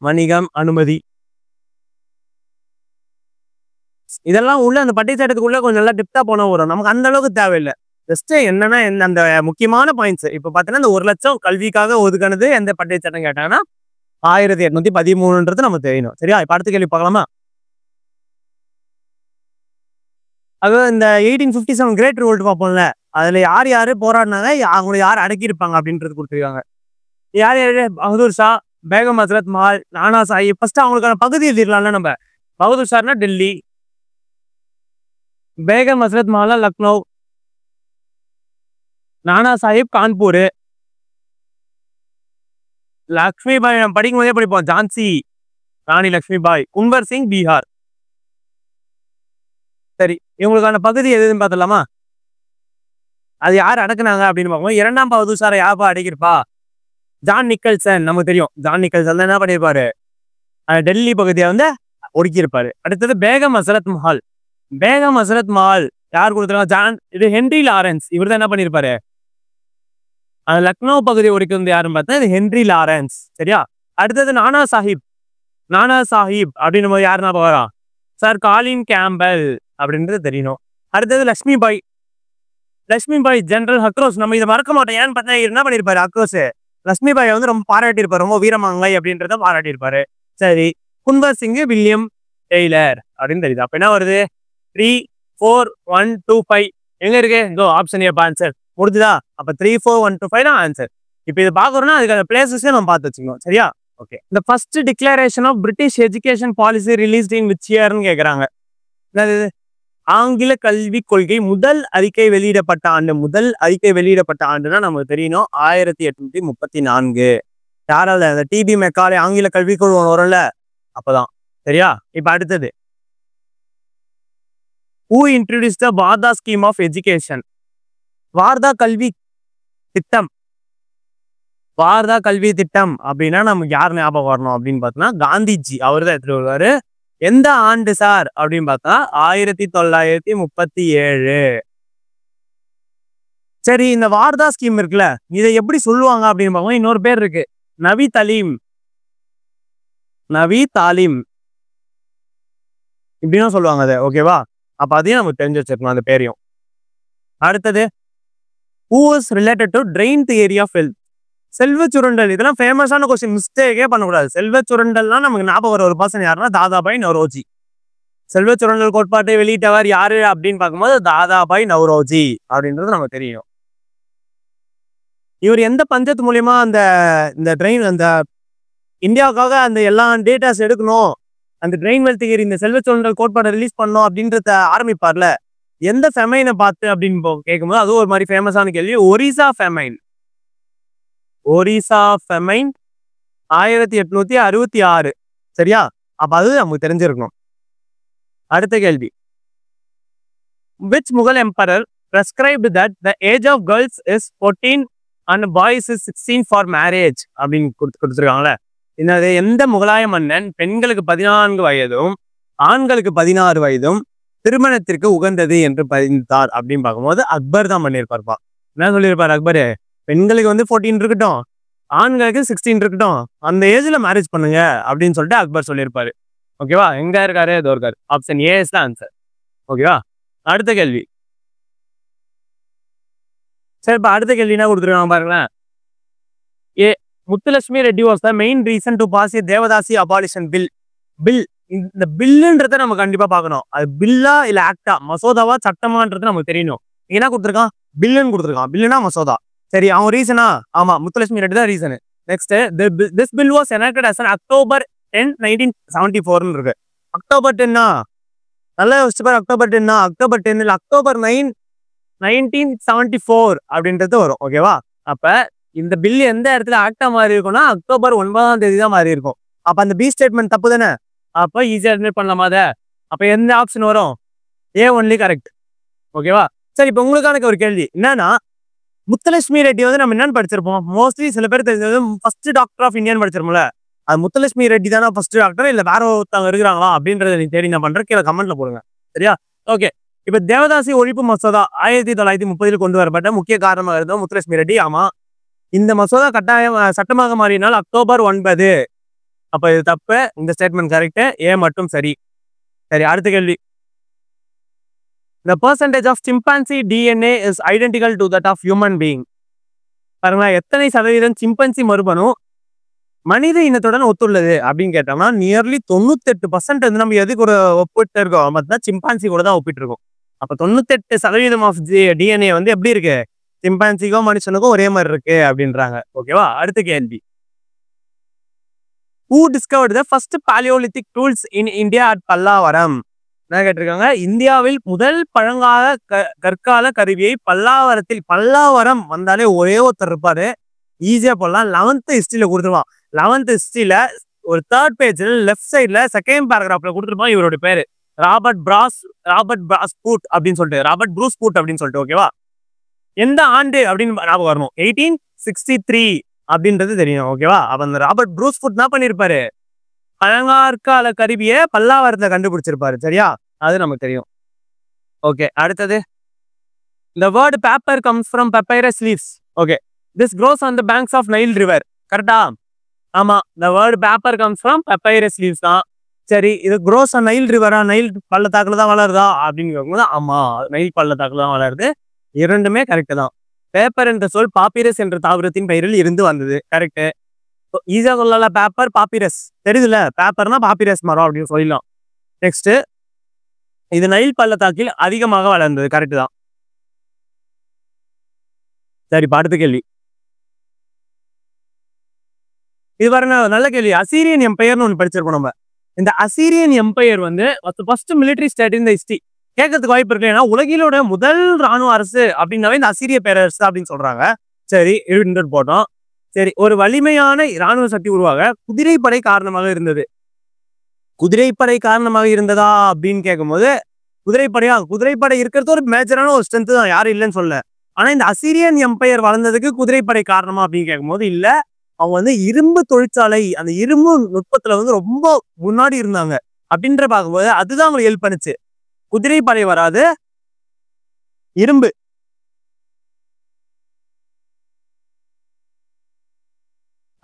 வணிகம் அனுமதி. இதெல்லாம் உள்ள அந்த பட்டய சட்டத்துக்குள்ள கொஞ்சம் நல்லா டிப்டா போனா வரும். நமக்கு அந்த அளவுக்கு தேவையில்லை. ஜஸ்ட் என்னன்னா அந்த முக்கியமான பாயிண்ட்ஸ். இப்ப பாத்தீங்கன்னா இந்த 1,00,000 கல்விக்காக ஒதுக்கினது எந்த பட்டய சட்டம் கேட்டாங்கன்னா 1813 நமக்கு தெரியணும். சரியா? இப்ப அடுத்த கேள்வி பார்க்கலாமா? அது இந்த 1857 கிரேட் ரிவோல்ட் பார்ப்போம்ல, அதுல யார் யாரு போராடினாங்க, அவங்களை யார் அடக்கியிருப்பாங்க அப்படின்றது கொடுத்துருக்காங்க. யார் யாரு? பகதூர் ஷா, பேகம் ஹசரத் மஹால், நானா சாஹிப். ஃபர்ஸ்ட் அவங்களுக்கான பகுதி எழுதிடலாம்ல நம்ம. பகதூர் ஷார்னா டெல்லி, பேகம் ஹசரத் மஹாலா லக்னோ, நானா சாஹிப் கான்பூர், லக்ஷ்மி பாய் நம்ம படிக்கும் போதே படிப்போம், ஜான்சி ராணி லக்ஷ்மி பாய், குன்வர் சிங் பீகார். சரி, இவங்களுக்கான பகுதி எதுன்னு பார்த்தலாமா? அது யார் அடக்குனாங்க அப்படின்னு பார்க்கும்போது, இரண்டாம் பகதூர் ஷாரை யாப்பா அடக்கிருப்பா? John Nicholson. நமக்கு தெரியும், ஜான் நிக்கல்சன் தான் என்ன பண்ணியிருப்பாரு, டெல்லி பகுதியை வந்து ஒடுக்கியிருப்பாரு. அடுத்தது பேகம் ஹசரத் மஹால். பேகம் ஹசரத் மஹால் யார் கொடுத்துருக்காங்க? இது ஹென்ரி லாரன்ஸ். இவர் தான் என்ன பண்ணியிருப்பாரு, லக்னோ பகுதியை ஒடுக்கி வந்து யாருன்னு பார்த்தா இது ஹென்ரி லாரன்ஸ். சரியா? அடுத்தது நானா சாஹிப். நானா சாஹிப் அப்படின்னு போது யாருன்னா போறா? சார் காலின் கேம்பல் அப்படின்றது தெரியணும். அடுத்தது லக்ஷ்மி பாய். லக்ஷ்மி பாய் ஜெனரல் ஹக்ரோஸ். நம்ம இதை மறக்க மாட்டோம். ஏன்னு பார்த்தா என்ன பண்ணியிருப்பாரு அக்ரோஸ்? லக்ஷ்மி பாய் வந்து ரொம்ப பாராட்டியிருப்பாரு, ரொம்ப வீரமாங்கை அப்படின்றத பாராட்டியிருப்பாரு. சரி, குன்வர் சிங் வில்லியம் டெய்லர் அப்படின்னு தெரியுது. அப்ப என்ன வருது? 3, 4, 1, 2, 5 எங்க இருக்கு? இதோ ஆப்ஷன் ஏ ஆன்சர். முடிஞ்சுதா? அப்ப 3, 4, 1, 2, 5 தான் ஆன்சர். இப்ப இது பாக்குறோம்னா அதுக்கான பிளேசஸே நம்ம பார்த்து வச்சுக்கணும். சரியா? ஓகே, இந்த first declaration of British education policy released in which இயர்னு கேட்குறாங்க. என்னது? ஆங்கில கல்விக் கொள்கை முதல் அறிக்கை வெளியிடப்பட்ட ஆண்டுனா நமக்கு தெரியணும் 1834. யாராவது அந்த டிபி மெக்காலே ஆங்கில கல்விக் கொள்கை வரும்ல, அப்பதான். சரியா? இப்ப அடுத்தது, who introduced the Wardha scheme of education? Wardha கல்வி திட்டம். வார்தா கல்வி திட்டம் அப்படின்னா நமக்கு யார் ஞாபகம் வரணும் அப்படின்னு பார்த்தோம்னா காந்திஜி. அவர் தான் எடுத்துட்டு வருவாரு. எந்த ஆண்டு சார் அப்படின்னு பார்த்தா 1937. சரி, இந்த வார்தா ஸ்கீம் இருக்குல்ல, இதை எப்படி சொல்லுவாங்க அப்படின்னு பார்ப்போம். இன்னொரு பேர் இருக்கு, நவி தாலீம் இப்படின்னு சொல்லுவாங்க அதை. ஓகேவா? அப்ப அதையும் நமக்கு தெரிஞ்சு வச்சிருக்கணும், அந்த பேரையும். அடுத்தது, who is related to drain theory of wealth? செல்வ சுரண்டல். இதெல்லாம் ஃபேமஸான கொஸ்டின், மிஸ்டேக்கே பண்ணக்கூடாது. செல்வ சுரண்டல்னா நமக்கு ஞாபகம் வர ஒரு பர்சன் யாருன்னா தாதாபாய் நவ்ரோஜி. செல்வ சுரண்டல் கோட்பாட்டை வெளியிட்டவர் யாரு அப்படின்னு பார்க்கும்போது தாதாபாய் நவ்ரோஜி அப்படின்றது நமக்கு தெரியும். இவர் எந்த பஞ்சத்து மூலியமா இந்த ட்ரெயின் அந்த இந்தியாவுக்காக அந்த எல்லா டேட்டாஸ் எடுக்கணும், அந்த ட்ரெயின் வெல்த் தியரி, இந்த செல்வ சுரண்டல் கோட்பாட்டை ரிலீஸ் பண்ணோம் அப்படின்றத ஆரம்பிப்பார்ல, எந்த ஃபெமைனை பார்த்து அப்படின்னு கேட்கும்போது அதுவும் ஒரு மாதிரி ஃபேமஸான கேள்வி. ஒரிசா ஃபெமைன் 1866. சரியா? அப்ப அது நமக்கு தெரிஞ்சிருக்கணும். அடுத்த கேள்வி, which Mughal emperor prescribed that the age of girls is 14 and boys is 16 for marriage அப்படின்னு கொடுத்துருக்காங்களே, என்னது? எந்த முகலாய மன்னன் பெண்களுக்கு 14 வயதும் ஆண்களுக்கு 16 வயதும் திருமணத்திற்கு உகந்தது என்று பதிந்தார் அப்படின்னு பார்க்கும்போது அக்பர் தான் பண்ணியிருப்பார்ப்பா. என்ன சொல்லியிருப்பார் அக்பரு? பெண்களுக்கு 14 இருக்கட்டும், ஆண்களுக்கு 16 இருக்கட்டும், அந்த ஏஜ்ல மேரேஜ் பண்ணுங்க அப்படின்னு சொல்லிட்டு அக்பர் சொல்லியிருப்பாரு. ஓகேவா? எங்க இருக்காரு? ஏதோ இருக்காரு. Option A is the answer. ஓகேவா? அடுத்த கேள்வி. சரி, இப்ப அடுத்த கேள்வி என்ன கொடுத்துருக்காங்க பாருங்களேன். A, Muthulakshmi Reddy was the main reason to pass a devadasi abolition bill. இந்த பில்லுன்றத நம்ம கண்டிப்பா பார்க்கணும். அது பில்லா இல்ல ஆக்டா, மசோதாவா சட்டமான்றது நமக்கு தெரியணும். என்ன கொடுத்துருக்கான்? பில்லுன்னு கொடுத்துருக்கான். பில்லுனா மசோதா. சரி, அவன் ரீசனா? ஆமா, முத்துலட்சுமி ரெட்டி தான் reason. Next, this bill was enacted as an October 10, 1974 இருக்கு. அக்டோபர் 10 நல்லா யோசிச்சு பாரு. அக்டோபர் 10 அக்டோபர் 10 இல்ல அக்டோபர் 9, 1974 அப்படின்றது வரும். ஓகேவா? அப்ப இந்த பில் எந்த இடத்துல ஆக்டா மாறி இருக்கும்னா அக்டோபர் 9ஆம் தேதி தான் மாறி இருக்கும். அப்ப அந்த பி ஸ்டேட்மெண்ட் தப்பு தானே? அப்ப ஈஸியா அட்மிட் பண்ணலாமா அதை? அப்ப எந்த ஆப்ஷன் வரும்? ஏ ஒன்லி கரெக்ட். ஓகேவா? சரி, இப்ப உங்களுக்கான ஒரு கேள்வி என்னன்னா, முத்துலட்சுமி ரெட்டி நம்ம என்னன்னு படிச்சிருப்போம்? மோஸ்ட்லி சில பேர் தெரிஞ்சது ஃபர்ஸ்ட் டாக்டர் ஆஃப் இந்தியான்னு படிச்சிருப்போம்ல, அது முத்துலட்சுமி ரெட்டி தானே ஃபர்ஸ்ட் டாக்டர், இல்ல வேற ஒருத்தவங்க இருக்கிறாங்களா அப்படின்றத நீ தேடி நான் பண்றேன், கீழே கமெண்ட்ல போடுங்க. சரியா? ஓகே, இப்ப தேவதாசி ஒழிப்பு மசோதா 1930 கொண்டு வரப்பட்ட முக்கிய காரணமாக இருந்தோம் முத்துலட்சுமி ரெட்டி. ஆமா, இந்த மசோதா கட்டாயம் சட்டமாக மாறினால் அக்டோபர் 9. அப்ப இது தப்பு. இந்த ஸ்டேட்மெண்ட் கரெக்ட். ஏ மட்டும் சரி. சரி, அடுத்த கேள்வி. The percentage of chimpanzee DNA is identical to that of human being. பாருங்களா, எத்தனை சதவீதம் சிம்பன்சி மரபணு மனித இனத்துடன் ஒத்துள்ளது அப்படின்னு கேட்டோம்னா நியர்லி 98% நம்ம எதுக்கு ஒரு ஒப்பிட்டு இருக்கோம்? பார்த்தா சிம்பான்சி கூட தான் ஒப்பிட்டு இருக்கோம். அப்ப 98% ஆஃப் டிஎன்ஏ எப்படி இருக்கு? சிம்பான்சிக்கும் மனுஷனுக்கும் ஒரே மாதிரி இருக்கு அப்படின்றாங்க. ஓகேவா? அடுத்த கேள்வி. Who discovered the first Paleolithic tools in India at Pallavaram? என்ன கேட்டிருக்காங்க? இந்தியாவில் முதல் பழங்கால கற்கால கருவியை பல்லாவரம் வந்தாலே ஒரே ஒருத்தர் இருப்பாரு. ஈஸியா போடலாம். 11th ஹிஸ்டரியில கொடுத்துருவான். 11th ஹிஸ்டரியில ஒரு 3rd பேஜ்ல லெஃப்ட் சைட்ல 2nd பேராகிராஃப்ல கொடுத்துருப்பான் இவரோட பேரு ராபர்ட் ப்ரூஸ்பூட் அப்படின்னு சொல்லிட்டு. ஓகேவா? எந்த ஆண்டு அப்படின்னு ஞாபகம் வரணும். 1863 அப்படின்றது தெரியும். ஓகேவா? அப்ப அந்த ராபர்ட் ப்ரூஸ்பூட் என்ன பண்ணிருப்பாரு? பழங்கால கருவியை பல்லாவரத்துல கண்டுபிடிச்சிருப்பாரு. சரியா? அது நமக்கு தெரியும். ஓகே, அடுத்தது. The word paper comes from papyrus leaves. Okay, this grows on the banks of Nile river. கரெக்டா? ஆமா, the word paper comes from papyrus leaves தான். சரி, இது grows on Nile river, Nile பள்ளத்தாக்குல தான் வளருதா அப்படின்னு கேட்கும்போது ஆமா, நைல் பள்ளத்தாக்குல தான் வளருது. இரண்டுமே கரெக்ட் தான். பேப்பர் என்ற சொல் பாப்பிரஸ் என்ற தாவரத்தின் பெயரில் இருந்து வந்தது. கரெக்ட். ஈஸியா சொல்லல, பேப்பர் பாப்பிரஸ் தெரியுதுல்ல, பேப்பர்னா பாப்பிரஸ் மரம் அப்படின்னு சொல்லலாம். நெக்ஸ்ட், இது நைல் பள்ளத்தாக்கில் அதிகமாக வளர்ந்தது. கரெக்ட் தான். சரி, அடுத்த கேள்வி. இது பாருங்க நல்ல கேள்வி. அசீரியன் எம்பையர்னு ஒன்று படிச்சிருப்போம் நம்ம. இந்த அசீரியன் எம்பையர் வந்து ஃபர்ஸ்ட் மிலிட்டரி ஸ்டேட் இந்த ஹிஸ்டரி கேட்கறதுக்கு வாய்ப்பு இருக்கு. ஏன்னா உலகிலோட முதல் ராணுவ அரசு அப்படின்னாவே இந்த அசீரிய பேரரசு அப்படின்னு சொல்றாங்க. சரி போட்டோம். சரி, ஒரு வலிமையான ராணுவ சக்தி உருவாக குதிரைப்படை காரணமாக இருந்தது. குதிரைப்படை காரணமாக இருந்ததா அப்படின்னு கேட்கும்போது குதிரைப்படை இருக்கிறது ஒரு மேஜரான ஒரு ஸ்ட்ரென்த் தான், யாரும் இல்லைன்னு சொல்ல. ஆனா இந்த அசீரியன் எம்பையர் வளர்ந்ததுக்கு குதிரைப்படை காரணமா அப்படின்னு கேட்கும்போது இல்ல, அவங்க வந்து இரும்பு தொழிற்சாலை, அந்த இரும்பு நுட்பத்துல வந்து ரொம்ப முன்னாடி இருந்தாங்க அப்படின்ற பார்க்கும்போது அதுதான் அவங்களுக்கு ஹெல்ப் பண்ணுச்சு. குதிரைப்படை வராது, இரும்பு.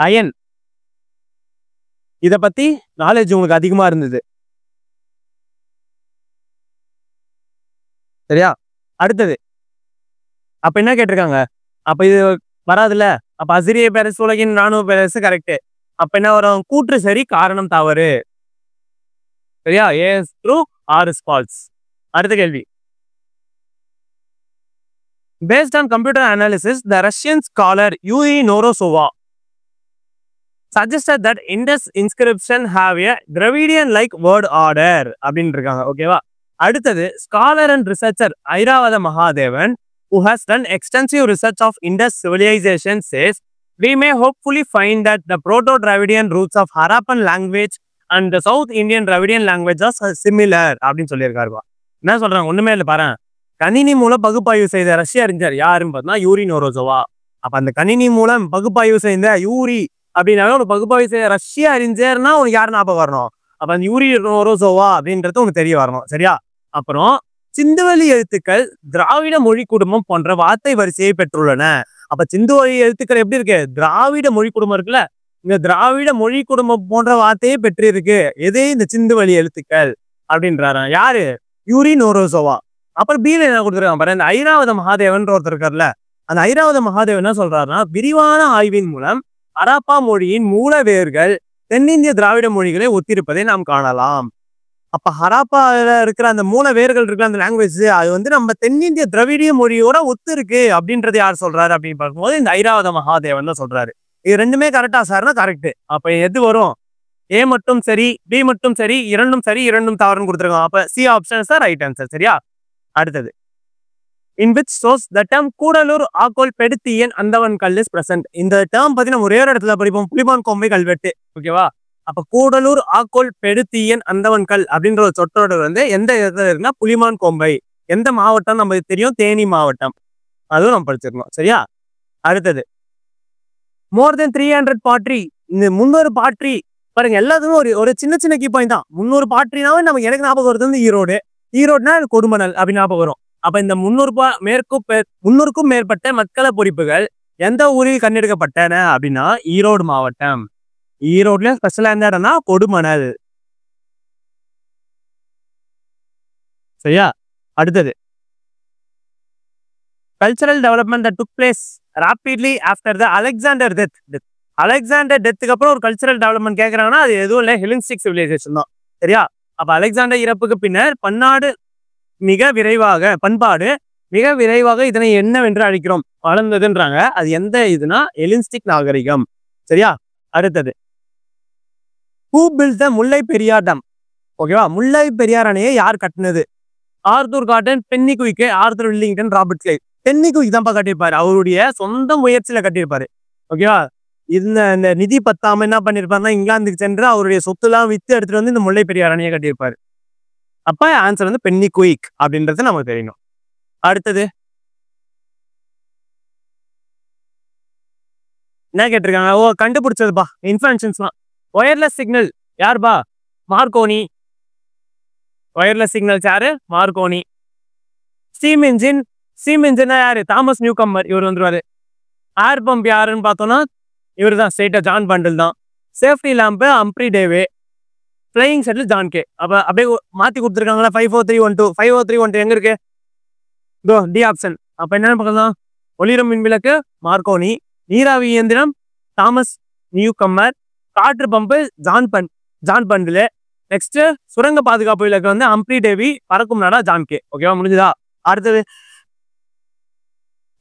அயன், இத பத்தி நாலேஜ் உங்களுக்கு அதிகமா இருந்தது. சரியா? அடுத்தது அப்ப என்ன கேட்டிருக்காங்க? அப்ப இது வராதுல்ல. அப்ப அசிரிய பேரரசு உலகின் ராணுவ பேரரசு கரெக்ட். அப்ப என்ன வரும்? கூற்று சரி, காரணம் தவறு. சரியா? A is true, R is false. அடுத்த கேள்வி. Based on computer analysis, the Russian scholar Yuri Norosova suggested that Indus inscription have a Dravidian-like word order அப்படின்னு இருக்காங்க. ஓகேவா? அடுத்தது scholar and researcher Airavata Mahadevan who has done extensive research of Indus civilization says we may hopefully find that the Proto-Dravidian roots of Harappan language and the South Indian Dravidian languages are similar அப்படின்னு சொல்லியிருக்காருப்பா. என்ன சொல்றாங்க? ஒண்ணுமே இல்லை பாரு. கணினி மூலம் பகுப்பாய்வு செய்த ரஷ்ய அறிஞர் யாருன்னு பார்த்தா யூரி நோரோசோவா. அப்ப அந்த கணினி மூலம் பகுப்பாய்வு செய்த யூரி அப்படின்னாவே ஒரு பகுப்பாய்வு செய்த ரஷ்ய அறிஞர்னா உனக்கு யாரு ஞாபகம் வரணும்? அப்ப அந்த யூரி நோரோசோவா அப்படின்றது உனக்கு தெரிய வரணும். சரியா? அப்புறம் சிந்துவெளி எழுத்துக்கள் திராவிட மொழி குடும்பம் போன்ற வார்த்தை வரிசையை பெற்றுள்ளன. அப்ப சிந்துவெளி எழுத்துக்கள் எப்படி இருக்கு? திராவிட மொழி குடும்பம் இருக்குல்ல, இந்த திராவிட மொழி குடும்பம் போன்ற வார்த்தையே பெற்று இருக்கு. எது? இந்த சிந்துவெளி எழுத்துக்கள் அப்படின்றாரு யாரு? யூரி நோரோசோவா. அப்புறம் பீல என்ன கொடுத்துருக்காங்க பாரு, இந்த ஐராவத மகாதேவன் ஒருத்தர் இருக்காருல்ல, அந்த ஐராவத மகாதேவன் என்ன சொல்றாருன்னா, விரிவான ஆய்வின் மூலம் ஹராப்பா மொழியின் மூல வேர்கள் தென்னிந்திய திராவிட மொழிகளை ஒத்திருப்பதை நாம் காணலாம். அப்ப ஹராப்பால இருக்கிற அந்த மூல வேர்கள் இருக்கிற அந்த லாங்குவேஜ் அது வந்து நம்ம தென்னிந்திய திராவிடிய மொழியோட ஒத்து இருக்கு அப்படின்றது யார் சொல்றாரு அப்படின்னு பார்க்கும்போது இந்த ஐராவத மகாதேவன் தான் சொல்றாரு. இது ரெண்டுமே கரெக்டா சார்னா கரெக்ட். அப்ப எது வரும்? ஏ மட்டும் சரி, பி மட்டும் சரி, இரண்டும் சரி, இரண்டும் தவறுன்னு கொடுத்துருக்கோம். அப்ப சி ஆப்ஷன் தான் ரைட் ஆன்சர். சரியா? அடுத்தது in which source the term Gudalur ஆக்கோல் பெடுத்தியன் அந்தவன் கல் இஸ் பிரசன்ட். இந்த டேர்ம் பத்தி நம்ம ஒரே ஒரு இடத்துல படிப்போம், புலிமான் கோம்பை கல்வெட்டு. ஓகேவா? அப்ப கூடலூர் ஆக்கோல் பெடுத்தியன் அந்தவன் கல் அப்படின்ற ஒரு சொற்றோட வந்து எந்த இடத்துல இருக்குன்னா புலிமான் கோம்பை. எந்த மாவட்டம் நமக்கு தெரியும்? தேனி மாவட்டம். அதுவும் நம்ம படிச்சிருக்கோம். சரியா? அடுத்தது மோர் தென் 300 பாட்ரி. இந்த 300 பாட்ரி பாருங்க, எல்லாத்துக்கும் ஒரு சின்ன சின்ன கீ பாயிண்ட் தான். 300 பாட்ரினாவே நமக்கு எனக்கு ஞாபகம் வருது வந்து ஈரோடுனா கொடுமணல் அப்படின்னு ஞாபகம் வரும். அப்ப இந்த 300க்கும் மேற்பட்ட மக்களை பொறிப்புகள் எந்த ஊரில் கண்டெடுக்கப்பட்டன அப்படின்னா ஈரோடு மாவட்டம். ஈரோடுல ஸ்பெஷலா எந்த இடம்னா கொடுமணல். சரியா? அடுத்தது cultural development that took place rapidly after the Alexander death. Alexander டெத்துக்கு அப்புறம் ஒரு கல்ச்சரல் டெவலப்மெண்ட் கேட்கறாங்கன்னா அது எதுவும் இல்லை, ஹெலினிஸ்டிக் சிவிலைசேஷன் தான். சரியா? அப்ப அலெக்சாண்டர் இறப்புக்கு பின்னர் பண்பாடு மிக விரைவாக இதனை என்னவென்று அழைக்கிறோம்? வளர்ந்ததுன்றாங்க. அது எந்த இதுனா ஹெலினிஸ்டிக் நாகரிகம். சரியா? அடுத்தது who built the முல்லை பெரியார் டம்? ஓகேவா? முல்லை பெரியார் அணையை யார் கட்டினது? Arthur Gordon, Pennycuick, Arthur Willingdon, Robert Clive. Pennycuick தான்ப்பா கட்டியிருப்பாரு, அவருடைய சொந்த முயற்சியில கட்டியிருப்பாரு. ஓகேவா? இந்த நிதி பத்தாம என்ன பண்ணிருப்பாருன்னா இங்கிலாந்துக்கு சென்று அவருடைய சொத்துலாம் வித்து எடுத்துட்டு வந்து இந்த முல்லை பெரியார் அணையை கட்டியிருப்பாரு. அப்ப ஆன்சர் வந்து பென்னிகுயிக் அப்படின்றது நமக்கு தெரியணும். அடுத்தது என்ன கேட்டிருக்காங்க? கண்டுபிடிச்சதுப்பா இன்ஃபர்மேஷன்ஸ்லாம். ஒயர்லெஸ் சிக்னல் யாருப்பா? மார்க்கோனி. ஒயர்லெஸ் சிக்னல்ஸ் யாரு? மார்க்கோனி. ஸ்டீம் இன்ஜின் யாரு? தாமஸ் நியூ கம்மர், இவர் வந்துருவாரு. ஏர் பம்ப் யாருன்னு பார்த்தோம்னா இவர் தான், ஸ்ட்ரெயிட்டா ஜான் பண்டில் தான். Safety lamp Humphry Davy. Flying shuttle John Kay. அப்ப அப்படியே மாத்தி கொடுத்துருக்காங்களா? 54312 எங்க இருக்கு? D option. அப்ப என்னன்னு பார்க்கலாம், ஒளிரும் மின்விளக்கு மார்க்கோனி, நீராவி இயந்திரம் தாமஸ் நியூ கம்மர், காற்று பம்பு ஜான் பண்டில். நெக்ஸ்ட் சுரங்க பாதுகாப்பு விளக்கு வந்து ஹம்ப்ரி டேவி, பறக்கும் நாடா ஜான் கே. ஓகேவா? முடிஞ்சுதா? அடுத்தது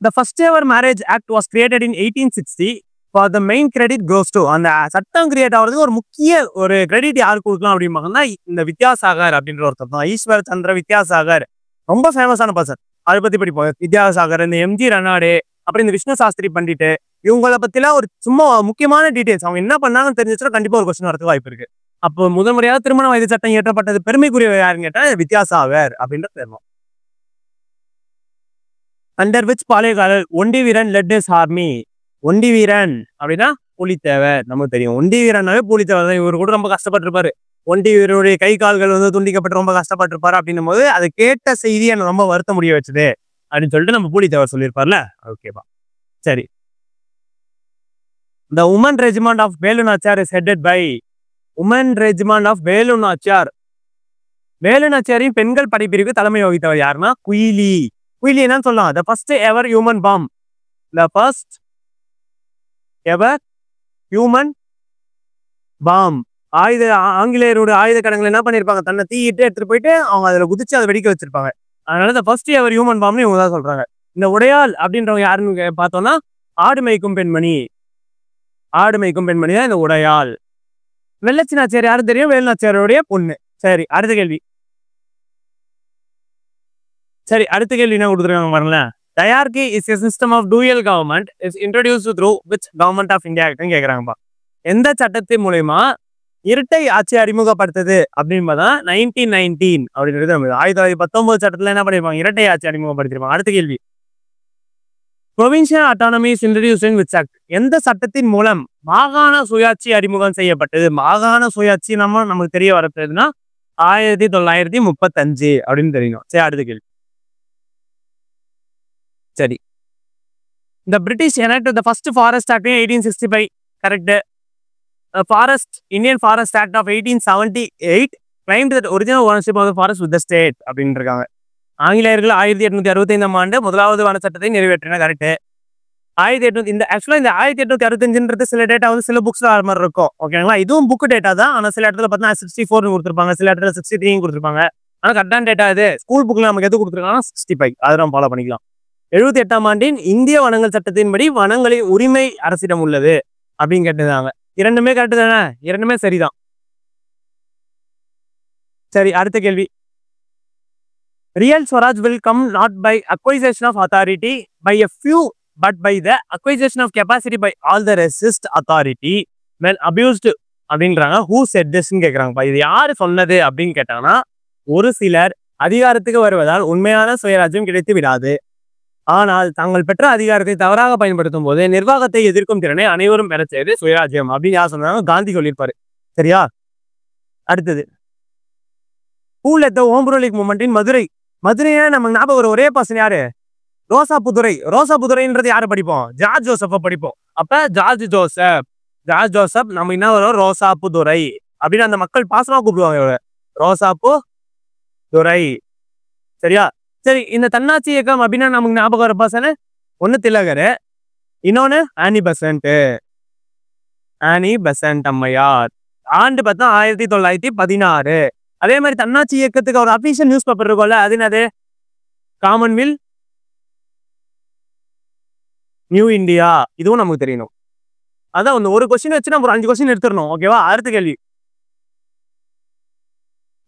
The first ever marriage act was created in 1860 for the main credit goes to அந்த சட்டம் கிரியேட் ஆகிறதுக்கு ஒரு முக்கிய ஒரு கிரெடிட் யாருக்கு கொடுக்கலாம் அப்படின்னு இந்த வித்யாசாகர் அப்படின்ற ஒருத்தர் தான். ஈஸ்வர் சந்திர வித்யாசாகர் ரொம்ப ஃபேமஸான பர்சன். அதை பத்தி படிப்போம். வித்யாசாகர், இந்த எம்ஜி ரனாடே, அப்புறம் இந்த விஷ்ணு சாஸ்திரி பண்டிட்டு, இவங்கள பத்திலாம் ஒரு சும்மா முக்கியமான டீடைல்ஸ் அவங்க என்ன பண்ணாங்கன்னு தெரிஞ்சிச்சுன்னா கண்டிப்பா ஒரு கொஸ்டின் வரதுக்கு வாய்ப்பு இருக்கு. அப்போ முதல் முறையாக திருமண வயது சட்டம் இயற்றப்பட்டது பெருமைக்குரிய யாருன்னு கேட்டா வித்யாசாகர் அப்படின்ற தெரியும். அண்டர் விச் பாளையக்காரர் ஒண்டி வீரன் லெட் இஸ் ஆர்மி. ஒண்டி வீரன் அப்படின்னா புலித்தேவர். நமக்கு தெரியும் ஒண்டி வீரனாவே புலித்தேவர் தான். இவர் கூட ரொம்ப கஷ்டப்பட்டிருப்பாரு. ஒண்டி வீரருடைய கை கால்கள் துண்டிக்கப்பட்டு ரொம்ப கஷ்டப்பட்டிருப்பாரு அப்படின்னும் போது அதை கேட்ட செய்தி எனக்கு ரொம்ப வருத்த முடிய வச்சுது அப்படின்னு சொல்லிட்டு நம்ம புலித்தேவர் சொல்லியிருப்பார்ல. ஓகேவா, சரி. The Women Regiment of Velu Nachar is headed by Women Regiment of Velu Nachar. Velu நாச்சியாரின் பெண்கள் படைப்பிரிவுக்கு தலைமை வகித்தவர் யாருன்னா குயிலி. குயிலி என்னன்னு சொல்லலாம், the first ever human bomb. The first ever human bomb. ஆங்கிலேயரோட ஆயுத கடங்களை என்ன பண்ணிருப்பாங்க, தன்னை தீயிட்டு எடுத்துட்டு போயிட்டு அவங்க அதுல குதிச்சு அதை வெடிக்க வச்சிருப்பாங்க. அதனால the first ever human bombனு இவங்க தான் சொல்றாங்க. இந்த உடையாள் அப்படின்றவங்க யாருன்னு பார்த்தோம்னா ஆடு மேய்க்கும் பெண்மணி. ஆடு மேய்க்கும் பெண்மணி தான் இந்த உடையாள். வெள்ளச்சி நாச்சியார் யாரும் தெரியும், வேலு நாச்சியாருடைய பொண்ணு. சரி, அடுத்த கேள்வி. என்ன கொடுத்துருக்காங்க பாருங்கள. Dyarchy is a system of dual government is introduced through which government of India ஆக்ட்னு கேட்குறாங்கப்பா. எந்த சட்டத்தின் மூலயமா இரட்டை ஆட்சி அறிமுகப்படுத்துது அப்படின்னு பார்த்தா 1919 அப்படின்றது 1919 சட்டத்துல என்ன பண்ணிருப்பாங்க, இரட்டை ஆட்சி அறிமுகப்படுத்திருப்பாங்க. அடுத்த கேள்வி. Provincial autonomy is introduced in which act? எந்த சட்டத்தின் மூலம் மாகாண சுயாட்சி அறிமுகம் செய்யப்பட்டது? மாகாண சுயாட்சி நமக்கு தெரிய வரப்போகுதுன்னா 1935 அப்படின்னு தெரியணும். சரி, அடுத்த கேள்வி. சரி, இந்த British enacted the first forest act in 1865. Correct. Indian Forest Act of 1878 claimed that original ownership of the forest with the state அப்படின்னு இருக்காங்க. ஆங்கிலேயர்கள் 1865 ஆண்டு முதலாவது வன சட்டத்தை நிறைவேற்றின. கரெக்ட். 1800 இந்த ஆக்சுவலா இந்த 1865 சில டேட்டா சில புக்ஸ்ல அது மாதிரி இருக்கும். ஓகேங்களா, இதுவும் புக் டேட்டா தான். ஆனா சில இடத்துல பார்த்தீங்கன்னா 64 கொடுத்துருப்பாங்க, சில இடத்துல 63 கொடுத்துருப்பாங்க. ஆனா கரெக்டான டேட்டா இது ஸ்கூல் புக்ல நமக்கு எது கொடுத்துருக்காங்கன்னா 65. அதை நம்ம ஃபாலோ பண்ணிக்கலாம். 78ஆம் ஆண்டின் இந்திய வனங்கள் சட்டத்தின்படி வனங்களின் உரிமை அரசிடம் உள்ளது அப்படின்னு கேட்டுதாங்க. இரண்டுமே கரெக்டு தானே, இரண்டுமே சரிதான். சரி, அடுத்த கேள்வி. Real Swaraj will come not by acquisition of authority by a few but by the acquisition of capacity by all the resist authority when abused அப்படின்றாங்க. Who said this ன்னு கேட்குறாங்கப்பா. இது யாரு சொன்னது அப்படின்னு கேட்டாங்கன்னா, ஒரு சிலர் அதிகாரத்துக்கு வருவதால் உண்மையான சுயராஜ்யம் கிடைத்து விடாது, ஆனால் தாங்கள் பெற்ற அதிகாரத்தை தவறாக பயன்படுத்தும் போது நிர்வாகத்தை எதிர்க்கும் திறனை அனைவரும் பெற செய்து சுயராஜ்யம் அப்படின்னு யார் சொன்னாங்க, காந்தி சொல்லியிருப்பாரு. சரியா, அடுத்தது. Who led the Home Rule Movement in Madurai? மதுரையா நமக்கு ஞாபகம் ஒரு ஒரே பர்சன் யாரு, ரோசாபுதுரை. ரோசாபுதுரைன்றது யாரை படிப்போம், ஜார்ஜ் ஜோசப்பை படிப்போம். அப்ப ஜார்ஜ் ஜோசப் நம்ம என்ன வரும், ரோசாபுதுரை அப்படின்னு அந்த மக்கள் பாசமா கூப்பிடுவாங்க, ரோசாபுதுரை. சரியா, சரி. இந்த தன்னாட்சி இயக்கம் அப்படின்னா நமக்கு ஞாபகம் வர பர்சன் ஒண்ணு திலகர், இன்னொன்னு ஆனி பெசன்ட் அம்மையார். ஆண்டு பார்த்தா 1916. அதே மாதிரி தன்னாட்சி இயக்கத்துக்கு ஒரு அபிஷியல் நியூஸ் பேப்பர் இருக்கும்ல, அது என்னது, காமன்வெல்த் நியூ இந்தியா. இதுவும் நமக்கு தெரியணும். அதான் ஒரு கொஸ்டின் வச்சு நம்ம ஒரு 5 கொஸ்டின் எடுத்துடணும். ஓகேவா, அடுத்த கேள்வி.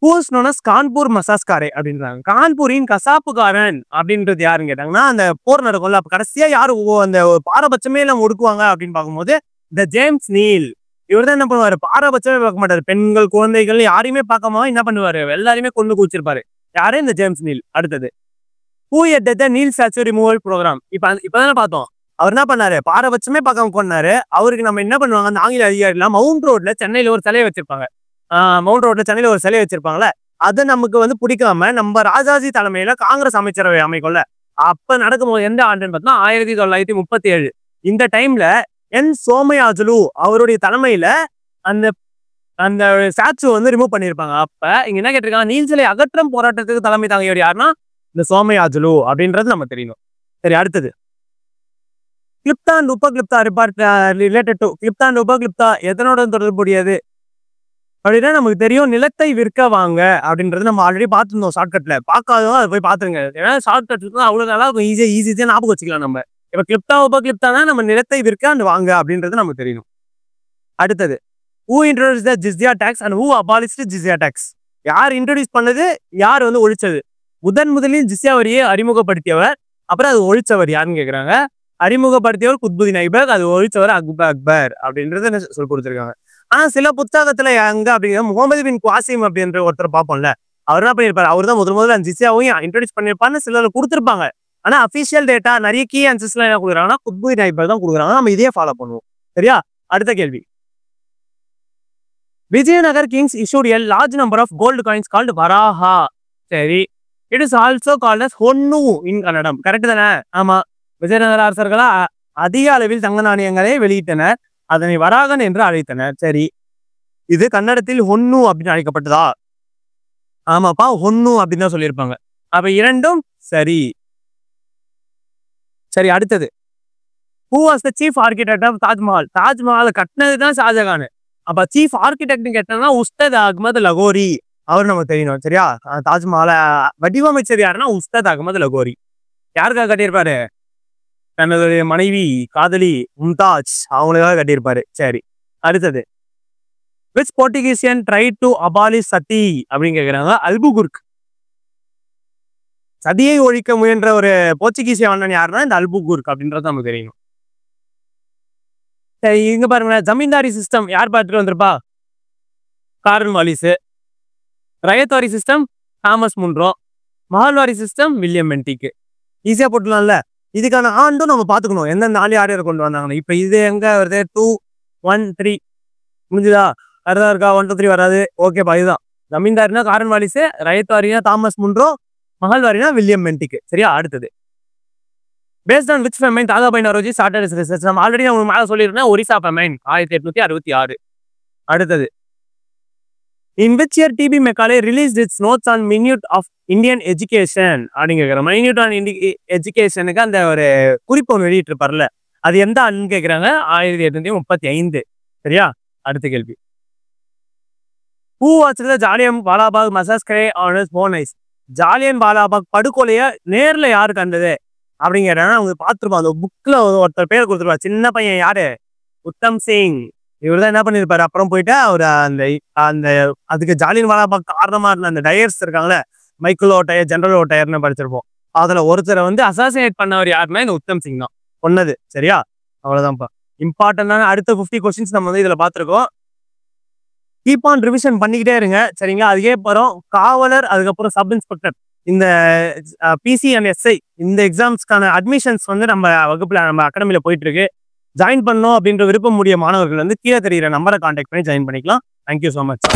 Who's known as கான்பூர் மசாஸ்காரே அப்படின்றாங்க. கான்பூரின் கசாப்புக்காரன் அப்படின்றது யாருன்னு கேட்டாங்கன்னா, அந்த போர் நடக்கும்ல, அப்ப கடைசியா யாரு அந்த பாரபட்சமே எல்லாம் ஒடுக்குவாங்க அப்படின்னு பார்க்கும்போது இந்த ஜேம்ஸ் நீல். இவர் தான் என்ன பண்ணுவாரு, பாரபட்சமே பார்க்க மாட்டாரு. பெண்கள் குழந்தைகள் யாரையுமே பார்க்காம என்ன பண்ணுவாரு, எல்லாருமே கொண்டு குச்சிருப்பாரு. யாரு, இந்த ஜேம்ஸ் நீல். அடுத்தது. Who headed the Neill statue removal programme? இப்பதானே பார்த்தோம். அவர் என்ன பண்ணாரு, பாரபட்சமே பார்க்காம கொண்டாரு. அவருக்கு நம்ம என்ன பண்ணுவாங்க, அந்த ஆங்கில அதிகாரிலாம் மவுண்ட் ரோட்ல சென்னையில ஒரு சிலையை வச்சிருப்பாங்க. ஒரு சிலையை வச்சிருப்பாங்கல்ல, அது நமக்கு பிடிக்காம நம்ம ராஜாஜி தலைமையில காங்கிரஸ் அமைச்சரவை அமைக்கும்ல, அப்ப நடக்கும்போது எந்த ஆண்டுன்னு பார்த்தா 1937. இந்த டைம்ல என் சோமயாஜுலு அவருடைய தலைமையில அந்த அந்த ஸ்டாச்சு ரிமூவ் பண்ணிருப்பாங்க. அப்ப இங்க என்ன கேட்டிருக்காங்க, நீல் சிலை அகற்றம் போராட்டத்துக்கு தலைமை தாங்கியவர் யாருன்னா இந்த சோமயாஜுலு அப்படின்றது நம்ம தெரியணும். சரி, அடுத்தது. கிளிப்தா அண்ட் உபகிளிப்தா ரிப்பார்ட் ரிலேட்டட் டு கிளிப்தா அண்ட் உபகிளிப்தா எதனோட தொடர்புடையது அப்படின்னா நமக்கு தெரியும், நிலத்தை விற்க வாங்க அப்படின்றது நம்ம ஆல்ரெடி பார்த்துருந்தோம் ஷார்ட்கட்ல. பார்க்காதவங்க அதை போய் பார்த்துருங்க. ஏன்னா ஷார்ட்கட் அவ்வளவு நல்லா இருக்கும், ஈஸியா ஞாபகம் வச்சுக்கலாம் நம்ம. இப்ப கிளிப்டா உபகிளிப்டானா நம்ம நிலத்தை விற்க அந்த வாங்க அப்படின்றது நமக்கு தெரியணும். அடுத்தது who introduced the jizya tax and who abolished jizya tax? யார் இன்ட்ரோடியூஸ் பண்ணது, யார் வந்து ஒழிச்சது? முதலில் ஜிஸ்யா வரியை அறிமுகப்படுத்தியவர், அப்புறம் அது ஒழிச்சவர் யாருன்னு கேட்குறாங்க. அறிமுகப்படுத்தியவர் குத்புதீன் ஐபக், அது ஒழிச்சவர் அக்பர் அப்படின்றத சொல்லி கொடுத்துருக்காங்க. ஆனா சில புத்தகத்துல எங்க அப்படிங்கிற முகமது பின் குவாசிம் அப்படின்ற ஒருத்தர் பார்ப்போம்ல, அவர் என்ன பண்ணியிருப்பாரு, அவர் தான் முதல்ல ஜிஸ்யாவையும் இன்ட்ரோடியூஸ் பண்ணியிருப்பாருன்னு சிலர் கொடுத்துருப்பாங்க. ஆனா அபிஷியல் டேட்டா நிறைய கீ ஆன்சர்ஸ்லாம் என்ன கொடுக்குறாங்கன்னா குத்புதீன் ஐபக் தான் கொடுக்குறாங்க. நம்ம இதே ஃபாலோ பண்ணுவோம். சரியா? அடுத்த கேள்வி. Vijayanagar kings issued a large number of gold coins called Varaha. சரி. It is also called as Honnu in Kannadam. Correct தானே? ஆமா. விஜயநகர அரசர்களா அதிக அளவில் தங்க நாணயங்களை வெளியிட்டனர். அதனை வராகன் என்று அழைத்தனர். சரி. இது கன்னடத்தில் ஹொன்னு அப்படின்னு அழைக்கப்பட்டதா? ஆமாப்பா, ஹொன்னு அப்படின்னு தான் சொல்லியிருப்பாங்க. அப்ப இரண்டும் சரி. சரி, அடுத்தது. Who was the chief architect of Taj Mahal? Taj Mahal கட்டினது தான் ஷாஜகான். அப்ப சீஃப் ஆர்கிடெக்ட்னு கேட்டோம்னா உஸ்தாத் அகமது லகோரி, அவர் நமக்கு தெரியணும். சரியா? தாஜ்மஹாலை வடிவமைச்சர் யாருன்னா உஸ்தாத் அகமது லகோரி. யாருக்காக கட்டியிருப்பாரு? தனது மனைவி காதலி மும்தாஜ் அவங்களுக்காக கட்டியிருப்பாரு. சரி, அடுத்தது. Which Portuguese tried to abolish சதி அப்படின்னு கேட்கிறாங்க. அல்புகுர்க். சதியை ஒழிக்க முயன்ற ஒரு போர்ச்சுகீசிய மன்னன் யாருன்னா இந்த அல்புகுர்க் அப்படின்றது நமக்கு தெரியணும். சரி, இங்க பாருங்க, ஜமீன்தாரி சிஸ்டம் யார் பார்த்துட்டு வந்திருப்பா? Cornwallis. Ryotwari system Thomas Munro. Mahalwari system William Bentinck. ஈஸியா போட்டுலாம்ல. இதுக்கான ஆண்டும் நம்ம பார்த்துக்கணும், எந்தெந்த ஆள் யார் யார் கொண்டு வந்தாங்கன்னு. இப்போ இது எங்க வருது? 2, 1, 3 முடிஞ்சுதா? வரதா இருக்கா? 1, 2, 3 வராது. ஓகேப்பா, இதுதான் ஜமீன்தாரினா கார்ன்வாலிஸ், ரயத்வாரினா தாமஸ் முன்ரோ, மஹல்வாரினா வில்லியம் பென்டிக். சரியா? அடுத்தது. Based on which famine Dadabhai Naoroji started his research? நம்ம ஆல்ரெடி உங்களுக்கு மேலே சொல்லியிருந்தேன், ஒரிசா ஃபெமைன் 1866. அடுத்தது. In which year TB Macaulay released its notes on minute of Indian education அப்படின்னு கேட்குறேன். minute on educationக்கு அந்த ஒரு குறிப்பு ஒன்று வெளியிட்டு இருப்பார்ல, அது எந்த ஆண்டுன்னு கேட்குறாங்க? 1835. சரியா? அடுத்த கேள்வி. Who watched the Jallian Walabagh massacre on his own eyes? Jallian வாலாபாக் படுகொலையை நேர்ல யாரு கண்டது அப்படின்னு கேட்டாங்கன்னா அவங்க பார்த்துருப்போம். அந்த புக்ல ஒருத்தர் பேர் கொடுத்துருப்பாரு, சின்ன பையன். யாரு? உத்தம் சிங். இவர் தான் என்ன பண்ணிருப்பாரு, அப்புறம் போயிட்டு அவர் அந்த அந்த அதுக்கு ஜாலியன் வாலாபாக் காரணமா இருந்த அந்த டயர்ஸ் இருக்காங்களே, மைக்கேல் ஓட்டையர், ஜெனரல் ஓட்டையர்னு படிச்சிருப்போம். அதுல ஒருத்தரை வந்து அசாசினேட் பண்ணவர் யாருன்னா இந்த உத்தம் சிங் தான் சொன்னது. சரியா? அவ்வளவுதான்ப்பா. இம்பார்ட்டன்டான அடுத்த 50 கொஸ்டின்ஸ் நம்ம வந்து இதுல பார்த்துருக்கோம். கீப் ஆன் ரிவிஷன் பண்ணிக்கிட்டே இருங்க. சரிங்களா? அதுக்கே போறோம் காவலர், அதுக்கப்புறம் சப் இன்ஸ்பெக்டர், இந்த பிசி அண்ட் எஸ்ஐ இந்த எக்ஸாம்ஸ்க்கான அட்மிஷன்ஸ் வந்து நம்ம வகுப்புல நம்ம அகாடமியில போயிட்டு இருக்கு. ஜாயின் பண்ணணும் அப்படின்ற விருப்பம் உடைய மாணவர்கள் வந்து கீழே தெரிகிற நம்பரை கான்டாக்ட் பண்ணி ஜாயின் பண்ணிக்கலாம். Thank you so much.